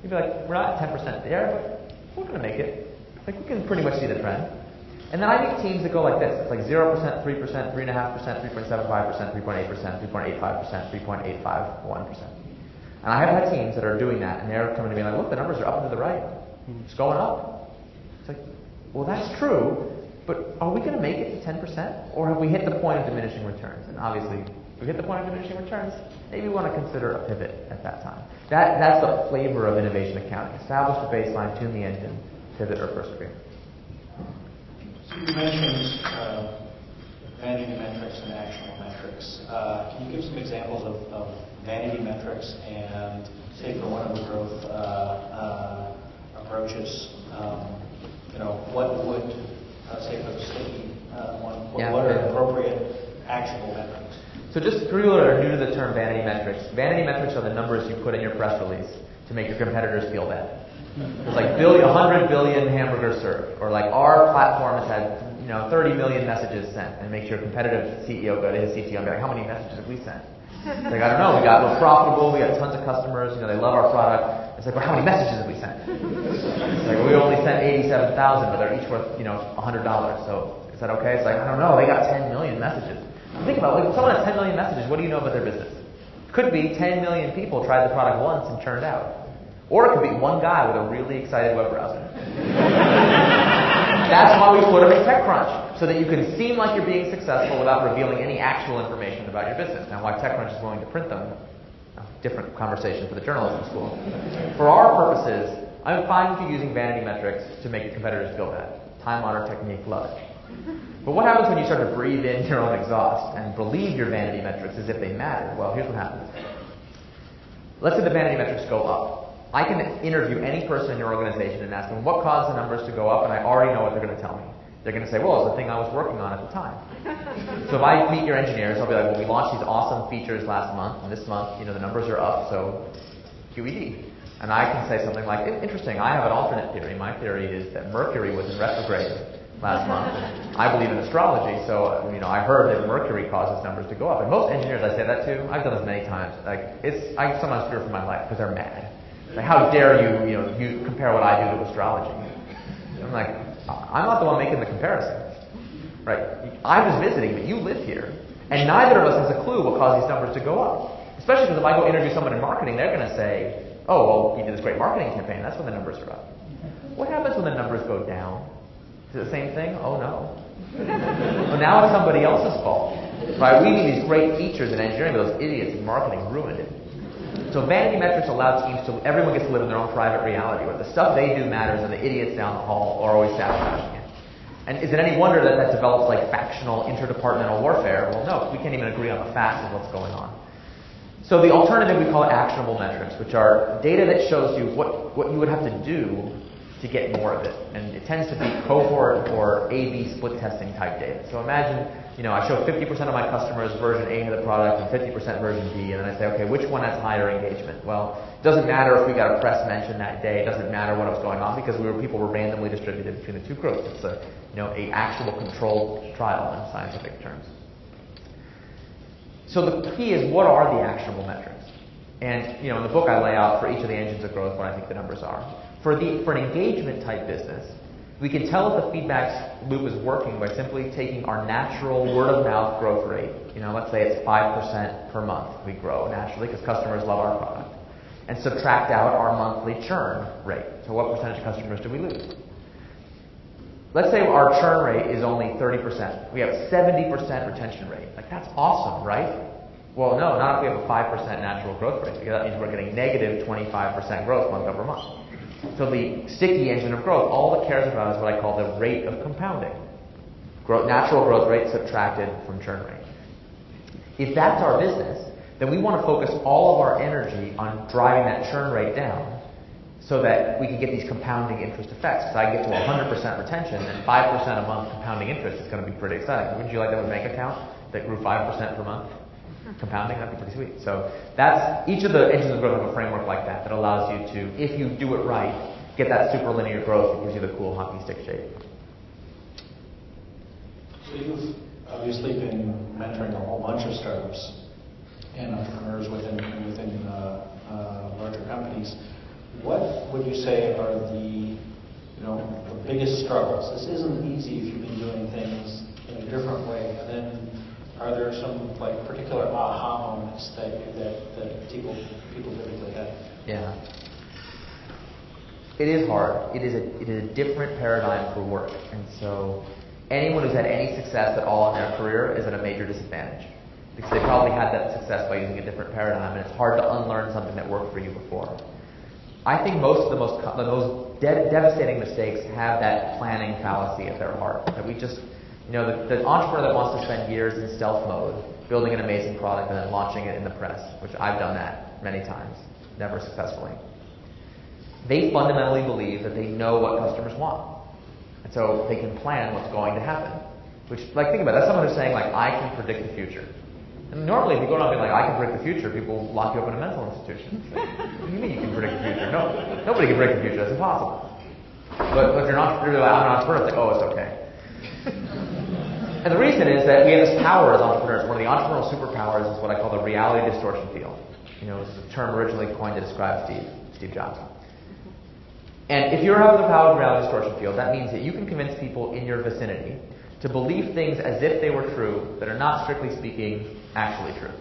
You'd be like, we're not at 10% there, but we're going to make it. Like, we can pretty much see the trend. And then I meet teams that go like this. It's like 0%, 3%, 3.5%, 3.75%, 3.8%, 3.85%, 3.851%. And I have had teams that are doing that, and they're coming to me like, look, the numbers are up and to the right. It's going up. It's like, well, that's true, but are we going to make it to 10%? Or have we hit the point of diminishing returns? And obviously, if we hit the point of diminishing returns, maybe we want to consider a pivot at that time. That's the flavor of innovation accounting. Establish the baseline, tune the engine, pivot, or persevere. So you mentioned vanity metrics and actionable metrics. Can you give some examples of vanity metrics and, say, for one of the growth approaches, what would, say, for the sticky one, what are appropriate actionable metrics? So just for people that are new to the term vanity metrics are the numbers you put in your press release to make your competitors feel bad. It's like 100 billion hamburgers served, or like our platform has had 30 million messages sent, and makes your competitive CEO go to his CTO and be like, how many messages have we sent? It's like, I don't know, we're profitable, we got tons of customers, they love our product. It's like, well, how many messages have we sent? It's like, well, we only sent 87,000, but they're each worth, $100. So is that okay? It's like, I don't know, they got 10 million messages. Think about it, if someone has 10 million messages, what do you know about their business? Could be 10 million people tried the product once and churned out. Or it could be one guy with a really excited web browser. That's why we put them in TechCrunch, so that you can seem like you're being successful without revealing any actual information about your business. Now, why TechCrunch is willing to print them, different conversation for the journalism school. For our purposes, I'm fine with you using vanity metrics to make your competitors feel bad. Time-honored technique, love it. But what happens when you start to breathe in your own exhaust and believe your vanity metrics as if they matter? Well, here's what happens. Let's say the vanity metrics go up. I can interview any person in your organization and ask them what caused the numbers to go up, and I already know what they're going to tell me. They're going to say, well, it's the thing I was working on at the time. So if I meet your engineers, I'll be like, well, we launched these awesome features last month, and this month, the numbers are up, so QED. And I can say something like, interesting, I have an alternate theory. My theory is that Mercury was in retrograde last month. I believe in astrology, so I heard that Mercury causes numbers to go up. And most engineers I say that to, I've done this many times. I sometimes fear for my life because they're mad. Like, how dare you compare what I do to astrology? I'm like, I'm not the one making the comparison, right? I was visiting, but you live here, and neither of us has a clue what caused these numbers to go up. Especially because if I go interview someone in marketing, they're going to say, oh, well, you did this great marketing campaign. That's when the numbers are up. What happens when the numbers go down? Is it the same thing? Oh, no. Well, now it's somebody else's fault. Right? We need these great features in engineering, but those idiots in marketing ruined it. So vanity metrics allow teams to, everyone gets to live in their own private reality, where the stuff they do matters and the idiots down the hall are always sabotaging it. And is it any wonder that that develops like factional interdepartmental warfare? Well, no, we can't even agree on the facts of what's going on. So the alternative, we call it actionable metrics, which are data that shows you what you would have to do to get more of it. And it tends to be cohort or A/B split testing type data. So imagine, I show 50% of my customers version A of the product and 50% version B, and then I say, okay, which one has higher engagement? Well, it doesn't matter if we got a press mention that day. It doesn't matter what was going on because people were randomly distributed between the two groups. It's a actual controlled trial in scientific terms. So the key is, what are the actionable metrics? And in the book I lay out for each of the engines of growth what I think the numbers are. For an engagement type business, we can tell if the feedback loop is working by simply taking our natural word of mouth growth rate. Let's say it's 5% per month we grow naturally because customers love our product, and subtract out our monthly churn rate. So what percentage of customers do we lose? Let's say our churn rate is only 30%. We have 70% retention rate. That's awesome, right? Well, no, not if we have a 5% natural growth rate, because that means we're getting negative 25% growth month over month. So the sticky engine of growth, all it cares about is what I call the rate of compounding. Natural growth rate subtracted from churn rate. If that's our business, then we want to focus all of our energy on driving that churn rate down so that we can get these compounding interest effects. Because I get to 100% retention, and 5% a month compounding interest is going to be pretty exciting. Wouldn't you like that with a bank account that grew 5% per month? Compounding, that'd be pretty sweet. So that's, each of the engines of growth have a framework like that allows you to, if you do it right, get that super linear growth that gives you the cool hockey stick shape. So you've obviously been mentoring a whole bunch of startups and entrepreneurs within larger companies. What would you say are the biggest struggles? This isn't easy if you've been doing things in a different way. And then are there some particular aha moments that people typically have? Yeah. It is hard. It is a different paradigm for work. And so anyone who's had any success at all in their career is at a major disadvantage. Because they probably had that success by using a different paradigm, and it's hard to unlearn something that worked for you before. I think most of the most devastating mistakes have that planning fallacy at their heart. That we just, the entrepreneur that wants to spend years in stealth mode, building an amazing product and then launching it in the press, which I've done that many times, never successfully. They fundamentally believe that they know what customers want. And so they can plan what's going to happen. Which, think about it, that's someone who's saying, I can predict the future. And normally, if you go around being I can predict the future, people lock you up in a mental institution. What do you mean you can predict the future? No, nobody can predict the future. That's impossible. But if you're an entrepreneur, I'm an entrepreneur, it's it's okay. And the reason is that we have this power as entrepreneurs. One of the entrepreneurial superpowers is what I call the reality distortion field. This is a term originally coined to describe Steve Jobs. And if you have the power of the reality distortion field, that means that you can convince people in your vicinity to believe things as if they were true that are not, strictly speaking, actually true.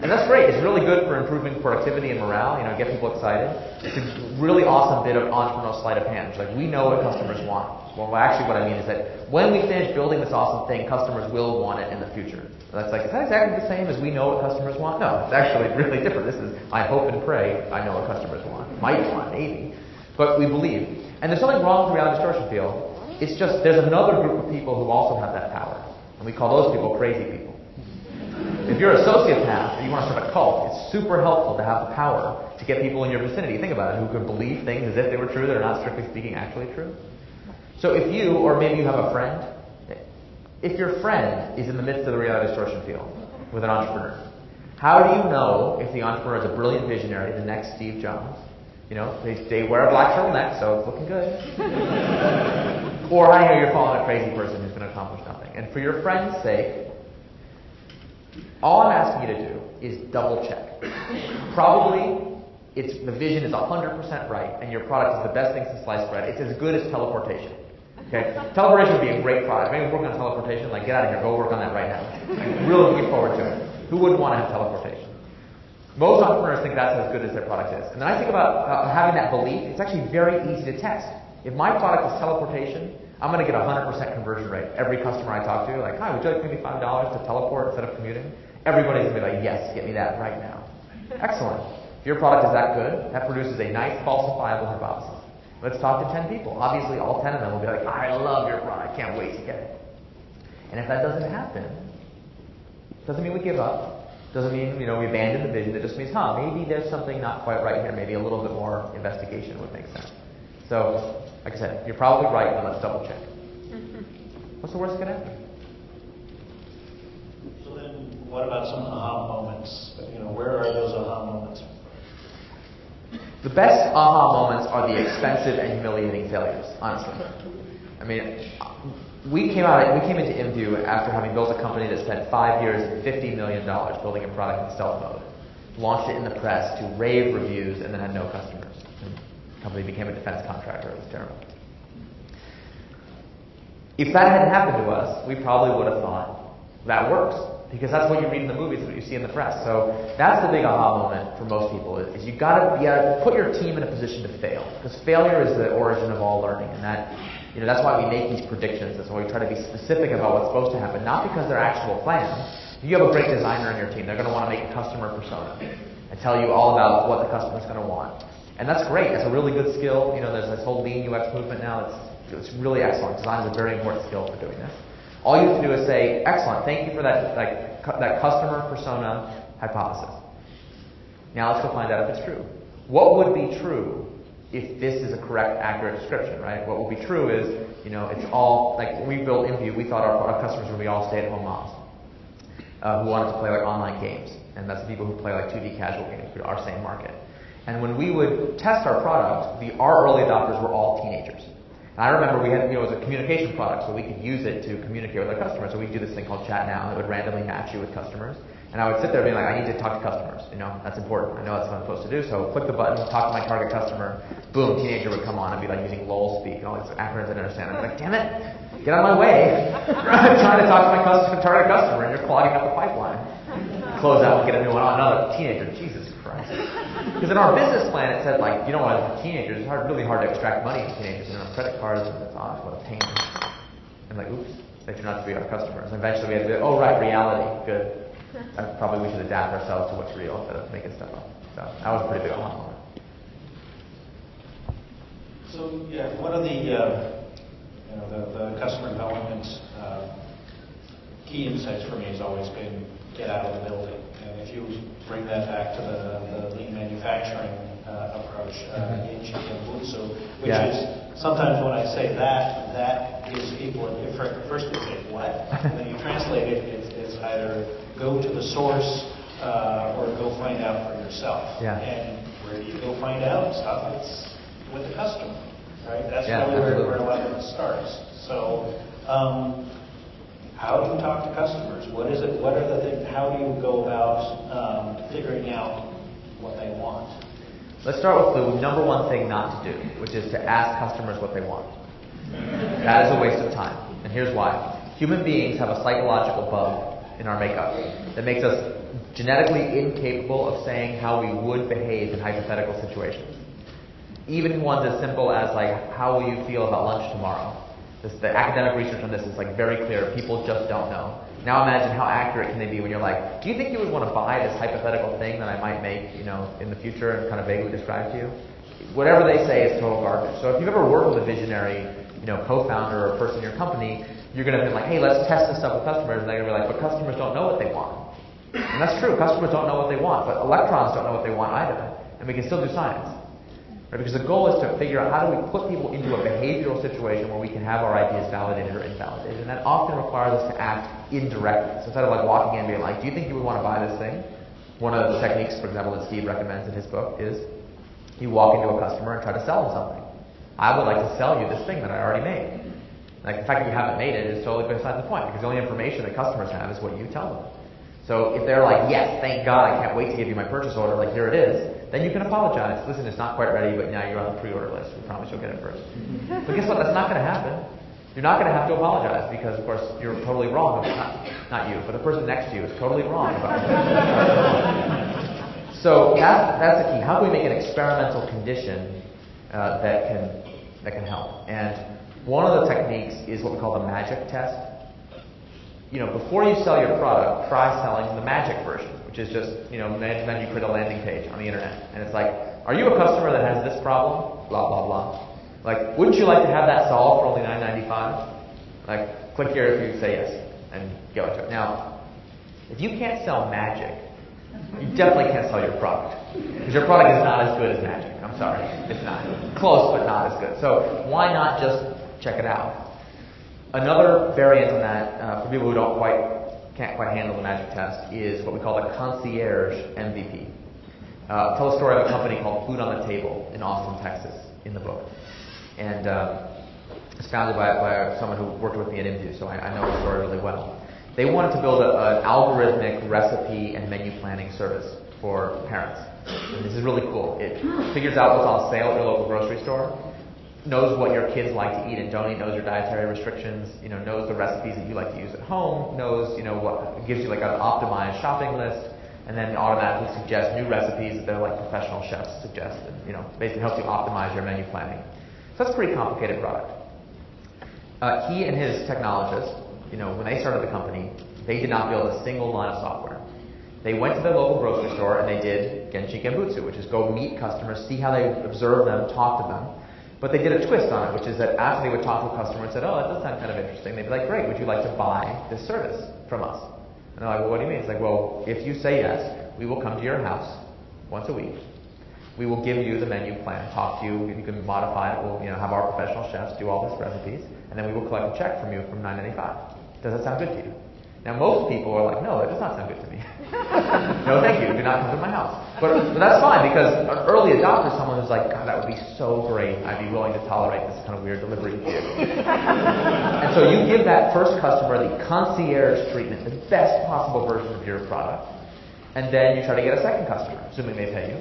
And that's great. It's really good for improving productivity and morale, get people excited. It's a really awesome bit of entrepreneurial sleight of hand. It's we know what customers want. Well, actually what I mean is that when we finish building this awesome thing, customers will want it in the future. That's is that exactly the same as we know what customers want? No, it's actually really different. This is, I hope and pray I know what customers want. Might want, maybe. But we believe. And there's something wrong with the reality distortion field. It's just, there's another group of people who also have that power. And we call those people crazy people. If you're a sociopath and you want to start a cult, it's super helpful to have the power to get people in your vicinity, think about it, who can believe things as if they were true that are not, strictly speaking, actually true. So if you, or maybe you have a friend, if your friend is in the midst of the reality distortion field with an entrepreneur, how do you know if the entrepreneur is a brilliant visionary, the next Steve Jobs? They wear a black turtleneck, so it's looking good. Or how do you know you're following a crazy person who's going to accomplish nothing? And for your friend's sake, all I'm asking you to do is double check. Probably the vision is 100% right, and your product is the best thing since sliced bread. It's as good as teleportation. Okay? Teleportation would be a great product. Maybe work on teleportation, get out of here, go work on that right now. I'm really looking forward to it. Who wouldn't want to have teleportation? Most entrepreneurs think that's as good as their product is. And then I think about having that belief. It's actually very easy to test. If my product is teleportation, I'm going to get a 100% conversion rate. Every customer I talk to, hi, would you like to give me $5 to teleport instead of commuting? Everybody's going to be yes, get me that right now. Excellent. If your product is that good, that produces a nice falsifiable hypothesis. Let's talk to 10 people. Obviously, all 10 of them will be I love your product. I can't wait to get it. And if that doesn't happen, doesn't mean we give up. Doesn't mean, we abandon the vision. It just means, maybe there's something not quite right here. Maybe a little bit more investigation would make sense. So, like I said, you're probably right, but let's double check. What's the worst that could happen? So then, what about some aha moments? Where are those aha moments? The best aha moments are the expensive and humiliating failures, honestly. I mean, we came into InView after having built a company that spent 5 years and $50 million building a product in stealth mode. Launched it in the press to rave reviews and then had no customers. And the company became a defense contractor. It was terrible. If that hadn't happened to us, we probably would have thought, that works. Because that's what you read in the movies, what you see in the press. So that's the big aha moment for most people, is you gotta put your team in a position to fail. Because failure is the origin of all learning. And that's why we make these predictions. That's why we try to be specific about what's supposed to happen. Not because they're actual plans. If you have a great designer in your team, they're going to want to make a customer persona and tell you all about what the customer's going to want. And that's great. That's a really good skill. There's this whole lean UX movement now. It's really excellent. Design is a very important skill for doing this. All you have to do is say, excellent, thank you for that customer persona hypothesis. Now let's go find out if it's true. What would be true if this is a correct, accurate description, right? What would be true is, it's all, like when we built InView, we thought our customers would be all stay-at-home moms who wanted to play like online games. And that's the people who play like 2D casual games, our same market. And when we would test our product, our early adopters were all teenagers. And I remember we had, it was a communication product, so we could use it to communicate with our customers. So we'd do this thing called Chat Now, and it would randomly match you with customers. And I would sit there being like, I need to talk to customers. That's important. I know that's what I'm supposed to do. So click the button, talk to my target customer. Boom, teenager would come on and be like using LOL speak and all these acronyms I didn't understand. I'd be like, damn it, get out of my way. I'm trying to talk to my target customer, and you're clogging up the pipeline. Close out and get a new one on another teenager. Jesus Christ. Because in our business plan, it said, like, you don't want to have teenagers. It's really hard to extract money from teenagers. Credit cards, and it's what a pain. I'm like, oops, they turn out to be our customers. And eventually we had to be like, oh, right, reality. Good. Probably we should adapt ourselves to what's real instead of making stuff up. So that was a pretty big aha moment. So, yeah, one of the customer development key insights for me has always been get out of the building. And if you bring that back to the lean manufacturing approach in Butsu, which is sometimes when I say that gives people first they say what, and then you translate it. It's either go to the source or go find out for yourself. Yeah. And where do you go find out stuff? It's with the customer, right? That's really where a lot of it starts. So. How do you talk to customers? What is it? What are the things? How do you go about figuring out what they want? Let's start with the number one thing not to do, which is to ask customers what they want. That is a waste of time. And here's why. Human beings have a psychological bug in our makeup that makes us genetically incapable of saying how we would behave in hypothetical situations. Even ones as simple as, like, how will you feel about lunch tomorrow? The academic research on this is like very clear. People just don't know. Now imagine how accurate can they be when you're like, do you think you would want to buy this hypothetical thing that I might make, in the future and kind of vaguely describe to you? Whatever they say is total garbage. So if you've ever worked with a visionary, co-founder or person in your company, you're going to be like, hey, let's test this stuff with customers. And they're going to be like, but customers don't know what they want. And that's true. Customers don't know what they want, but electrons don't know what they want either. And we can still do science. Right? Because the goal is to figure out how do we put people into a behavioral situation where we can have our ideas validated or invalidated. And that often requires us to act indirectly. So instead of like walking in and being like, do you think you would want to buy this thing? One of the techniques, for example, that Steve recommends in his book is you walk into a customer and try to sell them something. I would like to sell you this thing that I already made. Like the fact that you haven't made it is totally beside the point, because the only information that customers have is what you tell them. So if they're like, yes, thank God, I can't wait to give you my purchase order, like here it is, then you can apologize. Listen, it's not quite ready, but now you're on the pre-order list. We promise you'll get it first. But guess what? That's not going to happen. You're not going to have to apologize because, of course, you're totally wrong. Not you, but the person next to you is totally wrong about it. So that's the key. How do we make an experimental condition that can help? And one of the techniques is what we call the magic test. Before you sell your product, try selling the magic version, which is just, then you create a landing page on the internet. And it's like, are you a customer that has this problem? Blah, blah, blah. Like, wouldn't you like to have that solved for only $9.95? Like, click here if you say yes, and go into it. Now, if you can't sell magic, you definitely can't sell your product. Because your product is not as good as magic. I'm I'm sorry. It's not. Close, but not as good. So why not just check it out? Another variant on that, for people who can't quite handle the magic test, is what we call the concierge MVP. Tell a story of a company called Food on the Table in Austin, Texas, in the book. And it's founded by someone who worked with me at IMDU, so I know the story really well. They wanted to build an algorithmic recipe and menu planning service for parents. And this is really cool. It figures out what's on sale at your local grocery store, knows what your kids like to eat and don't eat, knows your dietary restrictions, knows the recipes that you like to use at home, knows, what gives you like an optimized shopping list, and then automatically suggests new recipes that they're like professional chefs suggest, and basically helps you optimize your menu planning. So that's a pretty complicated product. He and his technologists, when they started the company, they did not build a single line of software. They went to their local grocery store and they did Genchi Genbutsu, which is go meet customers, see how they observe them, talk to them. But they did a twist on it, which is that after they would talk to a customer and said, oh, that does sound kind of interesting, they'd be like, great, would you like to buy this service from us? And they're like, well, what do you mean? It's like, well, if you say yes, we will come to your house once a week. We will give you the menu plan, talk to you, you can modify it, we'll have our professional chefs do all these recipes, and then we will collect a check from you from $9.95. Does that sound good to you? Now most people are like, no, that does not sound good to me. No, thank you, do not come to my house. But that's fine, because an early adopter is someone who's like, God, that would be so great, I'd be willing to tolerate this kind of weird delivery vehicle. And so you give that first customer the concierge treatment, the best possible version of your product, and then you try to get a second customer, assuming they pay you,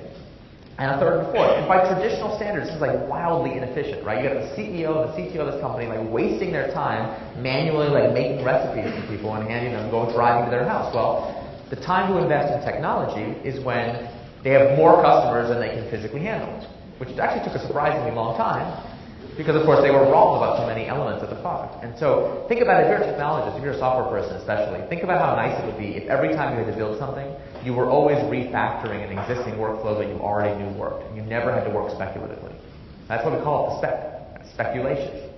and a third and a fourth. And by traditional standards, this is like wildly inefficient, right? You got the CEO and the CTO of this company like wasting their time manually like making recipes for people and handing them, driving to their house. Well, the time to invest in technology is when they have more customers than they can physically handle, which actually took a surprisingly long time because, of course, they were wrong about so many elements of the product. And so think about it, if you're a technologist, if you're a software person especially, think about how nice it would be if every time you had to build something, you were always refactoring an existing workflow that you already knew worked. And you never had to work speculatively. That's what we call it, the speculation.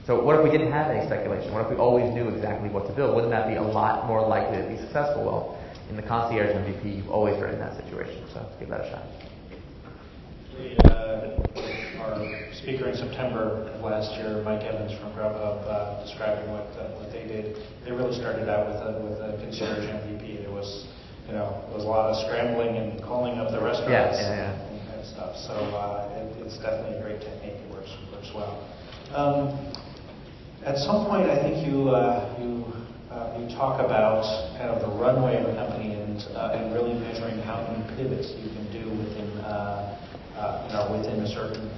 So what if we didn't have any speculation? What if we always knew exactly what to build? Wouldn't that be a lot more likely to be successful? Well, in the concierge MVP, you've always been in that situation. So give that a shot. Our speaker in September of last year, Mike Evans from Grubhub, describing what they did. They really started out with a concierge MVP. There was a lot of scrambling and calling up the restaurants and kind of stuff. So it's definitely a great technique. It works well. At some point, I think you talk about kind of the runway of a company and really measuring how many pivots you can do within a certain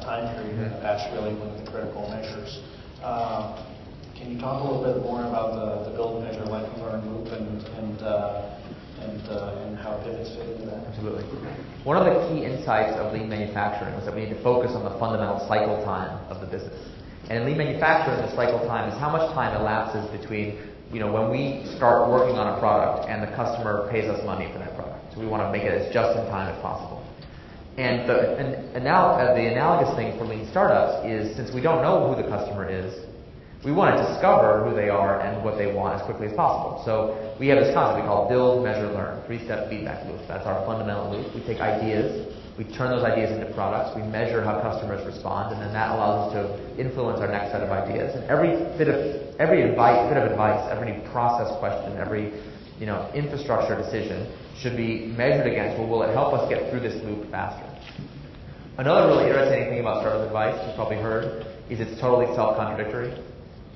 time period. And that's really one of the critical measures. Can you talk a little bit more about the build, measure, like, learn, move, and how pivots fit into that? Absolutely. One of the key insights of lean manufacturing was that we need to focus on the fundamental cycle time of the business. And in lean manufacturing, the cycle time is how much time elapses between when we start working on a product and the customer pays us money for that product. So we want to make it as just in time as possible. And the analogous thing for lean startups is, since we don't know who the customer is, we want to discover who they are and what they want as quickly as possible. So we have this concept we call build, measure, learn, 3-step feedback loop. That's our fundamental loop. We take ideas, we turn those ideas into products, we measure how customers respond, and then that allows us to influence our next set of ideas. And every bit of advice, every process question, every infrastructure decision should be measured against, well, will it help us get through this loop faster? Another really irritating thing about startup advice, you've probably heard, is it's totally self-contradictory.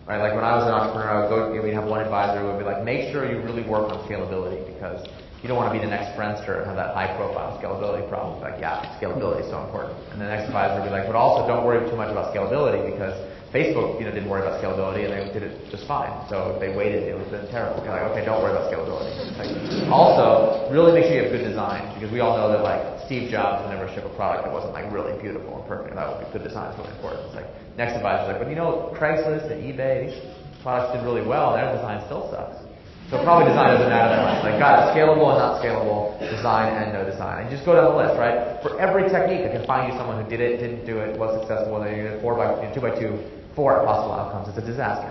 Right? Like when I was an entrepreneur, we'd have one advisor who would be like, make sure you really work on scalability, because you don't want to be the next Friendster and have that high-profile scalability problem. Like, yeah, scalability is so important. And the next advisor would be like, but also don't worry too much about scalability, because Facebook, didn't worry about scalability and they did it just fine. So if they waited, it would have been terrible. You're like, okay, don't worry about scalability. Like, also, really make sure you have good design, because we all know that like Steve Jobs would never ship a product that wasn't like really beautiful and perfect. That would be good design is really important. It's like next advisor's like, but Craigslist and eBay, these products did really well, and their design still sucks. So probably design doesn't matter that much. Like, got it, scalable and not scalable, design and no design. And just go down the list, right? For every technique, I can find you someone who did it, didn't do it, was successful, they did 2x2, 4 possible outcomes. It's a disaster.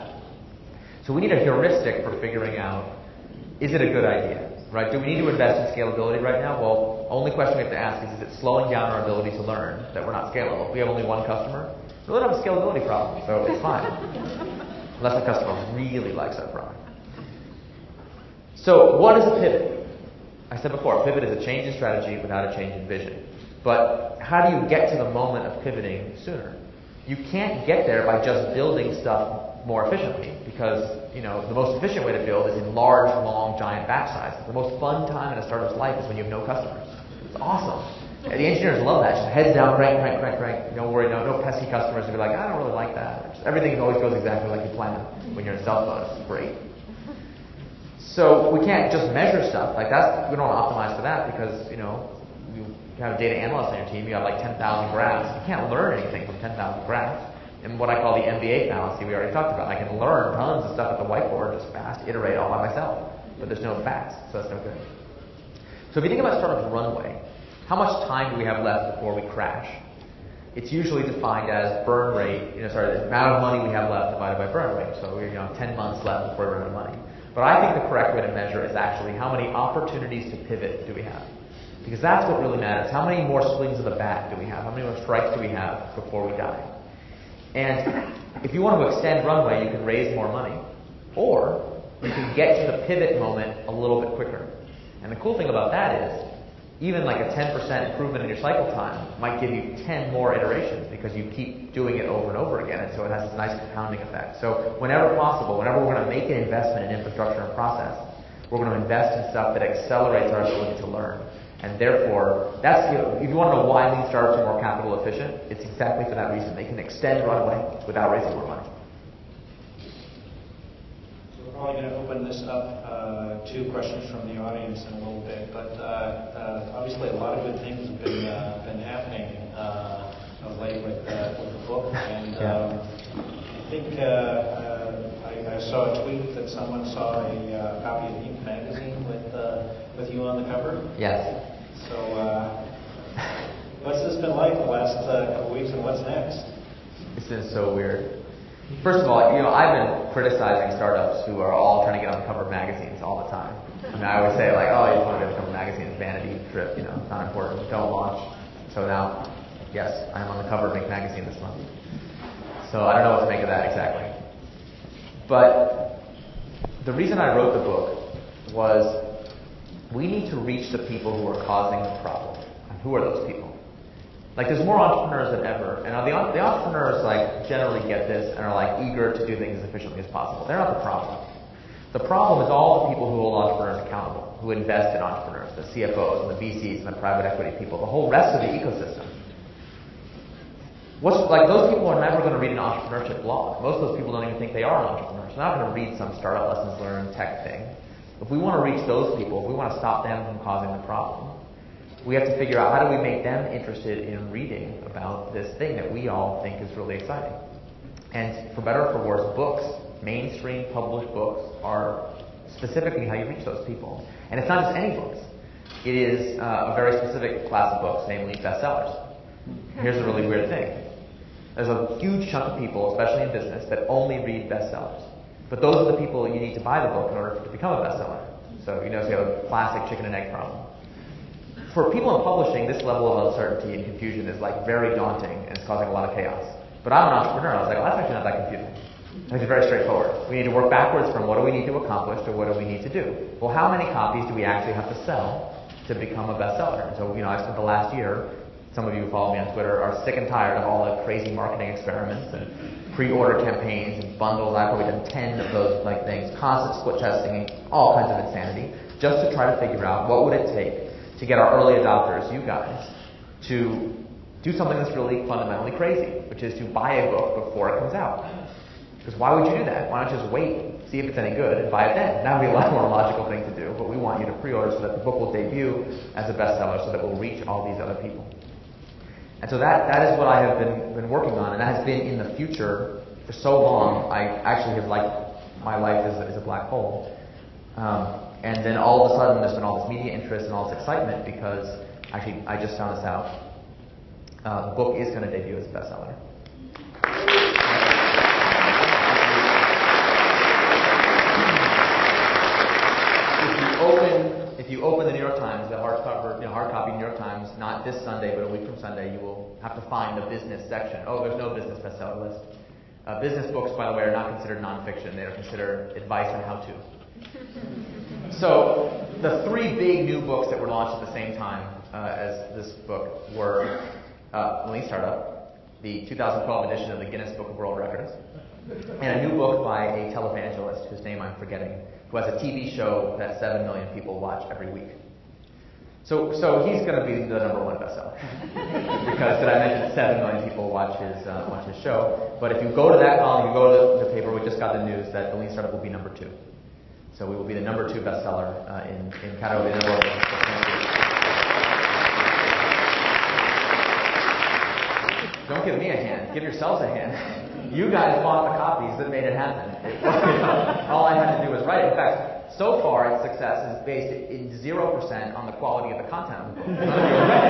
So we need a heuristic for figuring out, is it a good idea, right? Do we need to invest in scalability right now? Well, Only question we have to ask is it slowing down our ability to learn that we're not scalable? If we have only one customer, we don't have a scalability problem, so it's fine. Unless the customer really likes our product. So what is a pivot? I said before, pivot is a change in strategy without a change in vision. But how do you get to the moment of pivoting sooner? You can't get there by just building stuff more efficiently, because the most efficient way to build is in large, long, giant batch sizes. The most fun time in a startup's life is when you have no customers. It's awesome. And the engineers love that. Just heads down, crank. Don't worry, no pesky customers who be like, I don't really like that. Just everything always goes exactly like you planned when you're in stealth mode. It's great. So we can't just measure stuff like that. We don't want to optimize for that because you have a data analyst on your team. You have like 10,000 graphs. You can't learn anything from 10,000 graphs. And what I call the MBA fallacy, we already talked about. I can learn tons of stuff at the whiteboard, just fast, iterate all by myself. But there's no facts, so that's no good. So if you think about startup's runway, how much time do we have left before we crash? It's usually defined as burn rate, the amount of money we have left divided by burn rate. So we're 10 months left before we run out of money. But I think the correct way to measure is actually how many opportunities to pivot do we have. Because that's what really matters. How many more swings of the bat do we have? How many more strikes do we have before we die? And if you want to extend runway, you can raise more money. Or you can get to the pivot moment a little bit quicker. And the cool thing about that is, even like a 10% improvement in your cycle time might give you 10 more iterations because you keep doing it over and over again. And so it has this nice compounding effect. So whenever possible, whenever we're going to make an investment in infrastructure and process, we're going to invest in stuff that accelerates our ability to learn. And therefore, that's if you want to know why lean startups are more capital efficient, it's exactly for that reason. They can extend runway without raising more money. So we're probably going to open this up to questions from the audience in a little bit. But obviously, a lot of good things have been happening of late with the book. And I think I saw a tweet that someone saw a copy of Inc. magazine with you on the cover. Yes. So what's this been like the last couple of weeks, and what's next? It's been so weird. First of all, I've been criticizing startups who are all trying to get on the cover of magazines all the time. I always say like, oh, you want to get on the cover of magazines, vanity trip, not important, don't launch. So now, yes, I'm on the cover of Inc. magazine this month. So I don't know what to make of that exactly. But the reason I wrote the book was we need to reach the people who are causing the problem. And who are those people? Like, there's more entrepreneurs than ever, and the entrepreneurs generally get this and are eager to do things as efficiently as possible. They're not the problem. The problem is all the people who hold entrepreneurs accountable, who invest in entrepreneurs, the CFOs and the VCs and the private equity people, the whole rest of the ecosystem. Those people are never going to read an entrepreneurship blog. Most of those people don't even think they are entrepreneurs. They're not going to read some startup lessons learned tech thing. If we want to reach those people, if we want to stop them from causing the problem, we have to figure out how do we make them interested in reading about this thing that we all think is really exciting. And for better or for worse, books, mainstream published books, are specifically how you reach those people. And it's not just any books. It is a very specific class of books, namely bestsellers. Here's a really weird thing. There's a huge chunk of people, especially in business, that only read bestsellers. But those are the people you need to buy the book in order to become a bestseller. So you have a classic chicken and egg problem. For people in publishing, this level of uncertainty and confusion is very daunting, and it's causing a lot of chaos. But I'm an entrepreneur. I was like, well, that's actually not that confusing. It's very straightforward. We need to work backwards from what do we need to accomplish to what do we need to do. Well, how many copies do we actually have to sell to become a bestseller? And so, I spent the last year, some of you who follow me on Twitter are sick and tired of all the crazy marketing experiments and pre-order campaigns and bundles. I've probably done 10 of those things, constant split testing, all kinds of insanity, just to try to figure out what would it take to get our early adopters, you guys, to do something that's really fundamentally crazy, which is to buy a book before it comes out. Because why would you do that? Why not just wait, see if it's any good, and buy it then? That would be a lot more logical thing to do, but we want you to pre-order so that the book will debut as a bestseller so that we'll reach all these other people. And so that is what I have been working on, and that has been in the future for so long. I actually have my life is a black hole. And then all of a sudden there's been all this media interest and all this excitement because actually I just found this out. The book is going to debut as a bestseller. If you open the New York Times, the hardcover hard copy New York Times, not this Sunday, but a week from Sunday, you will have to find the business section. Oh, there's no business bestseller list. Business books, by the way, are not considered nonfiction. They are considered advice on how to. So the three big new books that were launched at the same time as this book were Lean Startup, the 2012 edition of the Guinness Book of World Records, and a new book by a televangelist whose name I'm forgetting, who has a TV show that 7 million people watch every week. So he's going to be the #1 bestseller because did I mention 7 million people watch his show? But if you go to that column, you go to the paper, we just got the news that the Lean Startup will be #2. So we will be the #2 bestseller in category in the world. Don't give me a hand. Give yourselves a hand. You guys bought the copies that made it happen. All I had to do was write it. In fact, so far its success is based in 0% on the quality of the content of the book. None of you have read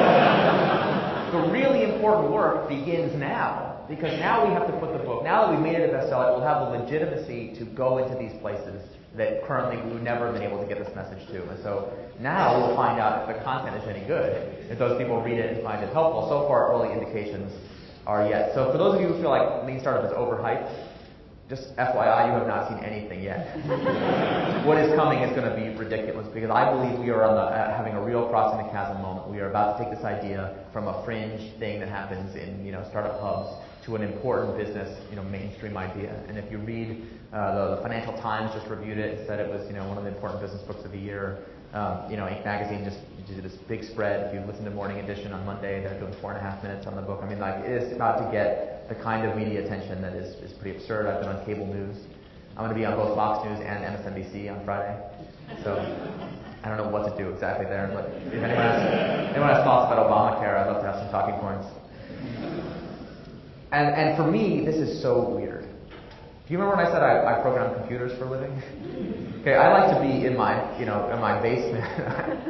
it. The really important work begins now, because now we have to put the book, now that we've made it a bestseller, it will have the legitimacy to go into these places that currently we would never have been able to get this message to. And so now we'll find out if the content is any good, if those people read it and find it helpful. So far, early indications are yet. So for those of you who feel like Lean Startup is overhyped, just FYI, you have not seen anything yet. What is coming is going to be ridiculous, because I believe we are on having a real crossing the chasm moment. We are about to take this idea from a fringe thing that happens in startup hubs to an important business mainstream idea. And if you read the Financial Times just reviewed it and said it was one of the important business books of the year. Inc. magazine just did this big spread. If you listen to Morning Edition on Monday, they're doing 4.5 minutes on the book. I mean, it is about to get the kind of media attention that is pretty absurd. I've been on cable news. I'm going to be on both Fox News and MSNBC on Friday. So I don't know what to do exactly there, but if anyone has thoughts about Obamacare, I'd love to have some talking points. And for me, this is so weird. Do you remember when I said I program computers for a living? Okay, I like to be in my basement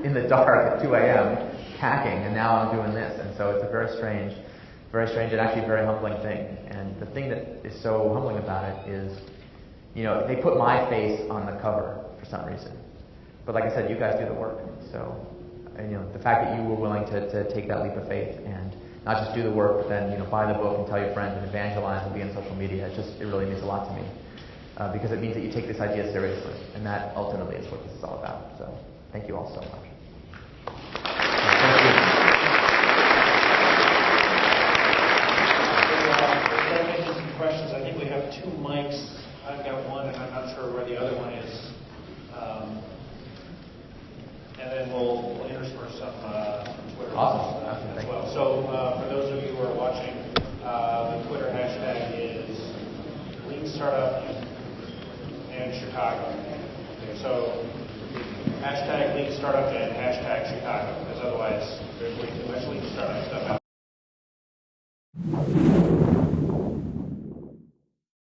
in the dark at 2 a.m. hacking, and now I'm doing this, and so it's a very strange and actually very humbling thing. And the thing that is so humbling about it is, they put my face on the cover for some reason. But like I said, you guys do the work. So, the fact that you were willing to take that leap of faith and not just do the work, but then buy the book and tell your friends and evangelize and be on social media. It really means a lot to me, because it means that you take this idea seriously, and that ultimately is what this is all about. So thank you all so much. Thank you. Some questions. I think we have 2 mics. I've got one, and I'm not sure where the other one is. And then we'll intersperse some Twitter as well. So for those of you who are watching, the Twitter hashtag is Lean Startup and Chicago. Okay, so hashtag Lean Startup and hashtag Chicago, because otherwise there's way too much Lean Startup stuff out.